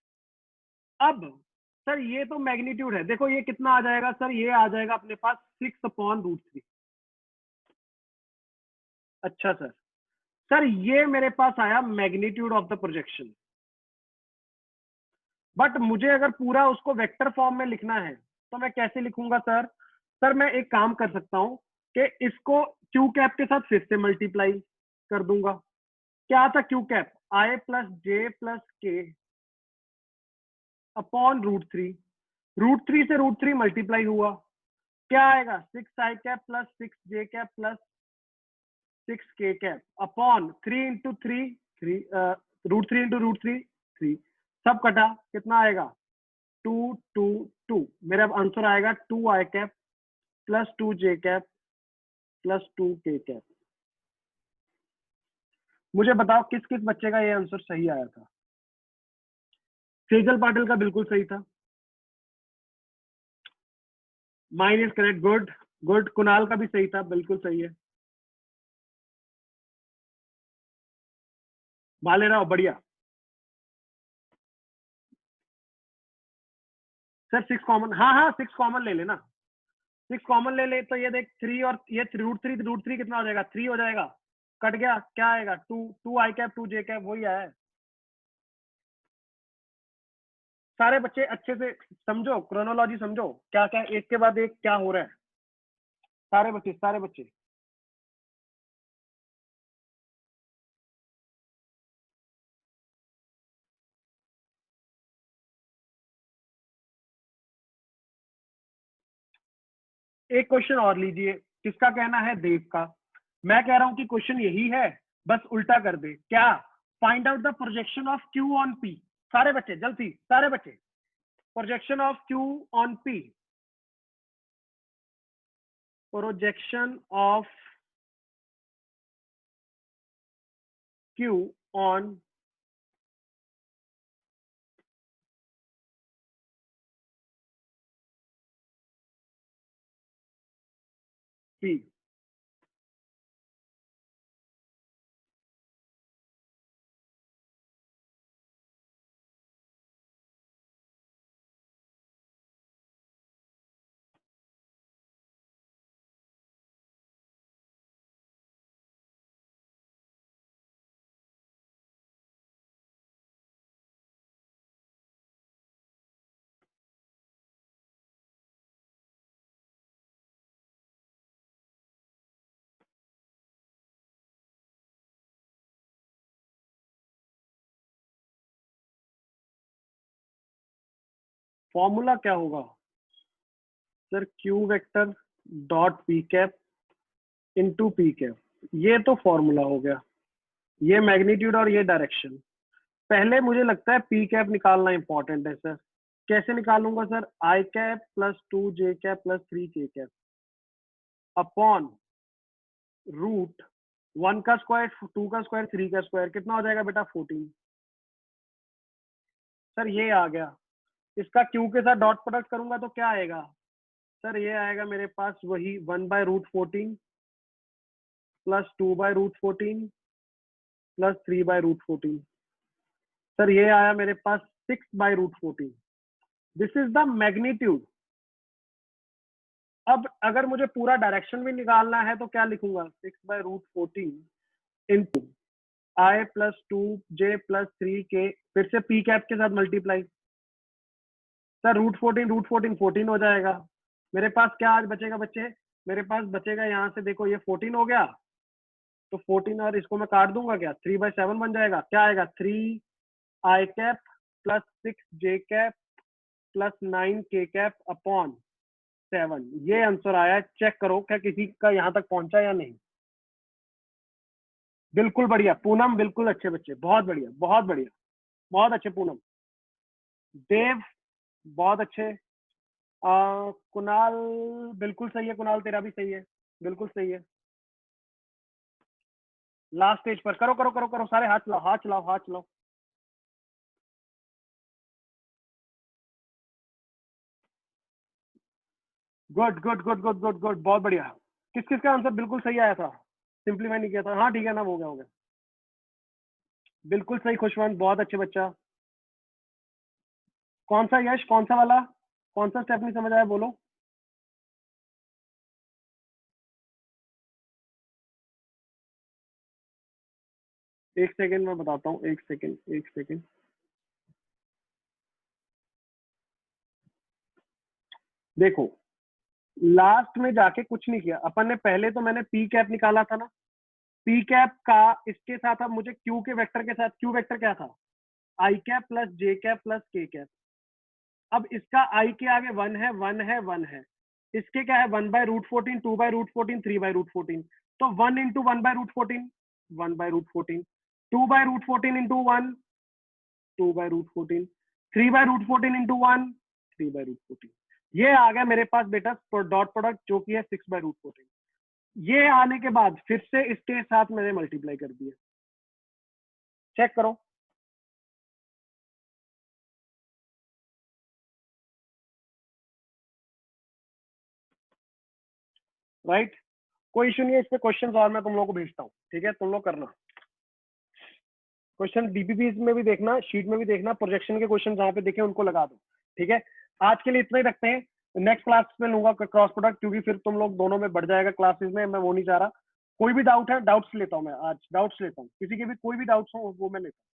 अब सर ये तो मैग्नीट्यूड है, देखो ये कितना आ जाएगा सर, ये आ जाएगा अपने पास 6/√3। अच्छा सर, सर ये मेरे पास आया magnitude of the projection. But मुझे अगर पूरा उसको वेक्टर फॉर्म में लिखना है तो मैं कैसे लिखूंगा सर? सर मैं एक काम कर सकता हूं कि इसको क्यू कैप के साथ फिर से मल्टीप्लाई कर दूंगा। क्या था क्यू कैप? आई प्लस जे प्लस के अपॉन √3। √3 से √3 मल्टीप्लाई हुआ, क्या आएगा? 6i cap plus 6j cap plus 6k cap upon 3 × 3 √3 × √3 3। सब कटा, कितना आएगा? 2 2 2। मेरा आंसर आएगा 2i cap plus 2j cap plus 2k cap. मुझे बताओ किस किस बच्चे का ये आंसर सही आया था? सेजल पाटिल का बिल्कुल सही था। Mine is correct, good good. Kunal का भी सही था, बिल्कुल सही है। भाले राव बढ़िया। सर 6 कॉमन, हाँ हाँ 6 कॉमन ले लेना। 6 कॉमन ले ले तो ये देख 3 और ये √3 कितना हो जाएगा? 3 हो जाएगा, कट गया, क्या आएगा? 2 2i कैप 2j कैप, वही आया है। सारे बच्चे अच्छे से समझो, क्रोनोलॉजी समझो, क्या क्या एक के बाद एक क्या हो रहा है। सारे बच्चे, सारे बच्चे। एक क्वेश्चन और लीजिए, किसका कहना है? देव का। मैं कह रहा हूं कि क्वेश्चन यही है, बस उल्टा कर दे। क्या? Find out the projection of Q on P. सारे बच्चे जल्दी, सारे बच्चे, projection of Q on P. Projection of Q on P. Formula क्या होगा sir? Q vector dot P cap into P cap, ये तो फॉर्मूला हो गया। ये मैग्नीट्यूड और ये डायरेक्शन। पहले मुझे लगता है पी कैप निकालना इंपॉर्टेंट है सर। कैसे निकालूंगा sir? i cap plus 2j cap plus 3k cap upon √1 का स्क्वायर, 2 का स्क्वायर, 3 का स्क्वायर, कितना हो जाएगा बेटा? 14। सर ये आ गया, इसका क्यू के साथ डॉट प्रोडक्ट करूंगा तो क्या आएगा? सर ये आएगा मेरे पास वही 1/√14 प्लस 2/√14 प्लस 3/√14। सर ये आया मेरे पास 6/√14। This is the magnitude. अब अगर मुझे पूरा डायरेक्शन भी निकालना है तो क्या लिखूंगा? 6/√14 इंटू आई प्लस 2j प्लस 3k, फिर से पी कैप के साथ मल्टीप्लाई। सर √14 14 हो जाएगा। मेरे पास क्या आज बचेगा बच्चे? मेरे पास बचेगा यहाँ से, देखो ये 14 हो गया, तो 14 और इसको मैं काट दूंगा, क्या 3/7 बन जाएगा। क्या आएगा? 3i cap plus 6j cap plus 9k cap upon 7। ये आंसर आया। चेक करो क्या किसी का यहाँ तक पहुंचा या नहीं। बिल्कुल बढ़िया पूनम, बिल्कुल अच्छे बच्चे, बहुत बढ़िया बहुत बढ़िया, बहुत अच्छे पूनम। देव बहुत अच्छे। कुणाल बिल्कुल सही है, कुणाल तेरा भी सही है, बिल्कुल सही है। लास्ट स्टेज पर करो करो करो करो, सारे हाथ चलाओ, हाथ चलाओ, हाथ चलाओ। Good good good good good good, बहुत बढ़िया। किस किस का आंसर बिल्कुल सही आया था? सिंप्लीफाई नहीं किया था? हाँ ठीक है ना, हो गया हो गया। बिल्कुल सही खुशवंत, बहुत अच्छे बच्चा। कौन सा यश, कौन सा वाला, कौन सा स्टेप नहीं समझ आया, बोलो। एक सेकंड मैं बताता हूँ, एक सेकंड, एक सेकंड। देखो, लास्ट में जाके कुछ नहीं किया अपन ने, पहले तो मैंने पी कैप निकाला था ना, पी कैप का इसके साथ अब मुझे क्यू के वेक्टर के साथ, क्यू वेक्टर क्या था, आई cap plus j cap plus k cap. अब इसका आई के आगे वन है, वन है, वन है। इसके क्या है, 1/√14, 2/√14, 3/√14। तो 1 × 1/√14, 1/√14, 2/√14 इंटू 1, 2/√14, 3/√14 इंटू 1, 3/√14। ये आ गया मेरे पास बेटा डॉट प्रोडक्ट, जो कि है 6/√14। ये आने के बाद फिर से इसके साथ मैंने मल्टीप्लाई कर दिया, चेक करो। राइट, कोई इशू नहीं है, इस पे क्वेश्चंस और मैं तुम लोगों को भेजता हूँ, ठीक है, तुम लोग करना क्वेश्चन, डीपीपी में भी देखना, शीट में भी देखना, प्रोजेक्शन के क्वेश्चन जहाँ पे देखे उनको लगा दो, ठीक है। आज के लिए इतना ही रखते हैं, नेक्स्ट क्लास में लूंगा क्रॉस प्रोडक्ट, क्योंकि फिर तुम लोग दोनों में बढ़ जाएगा क्लासेस में, मैं वो नहीं चाह रहा। कोई भी डाउट है, डाउट्स लेता हूँ मैं, आज डाउट्स लेता हूँ, किसी के भी कोई भी डाउट्स हो वो मैं लेता हूँ।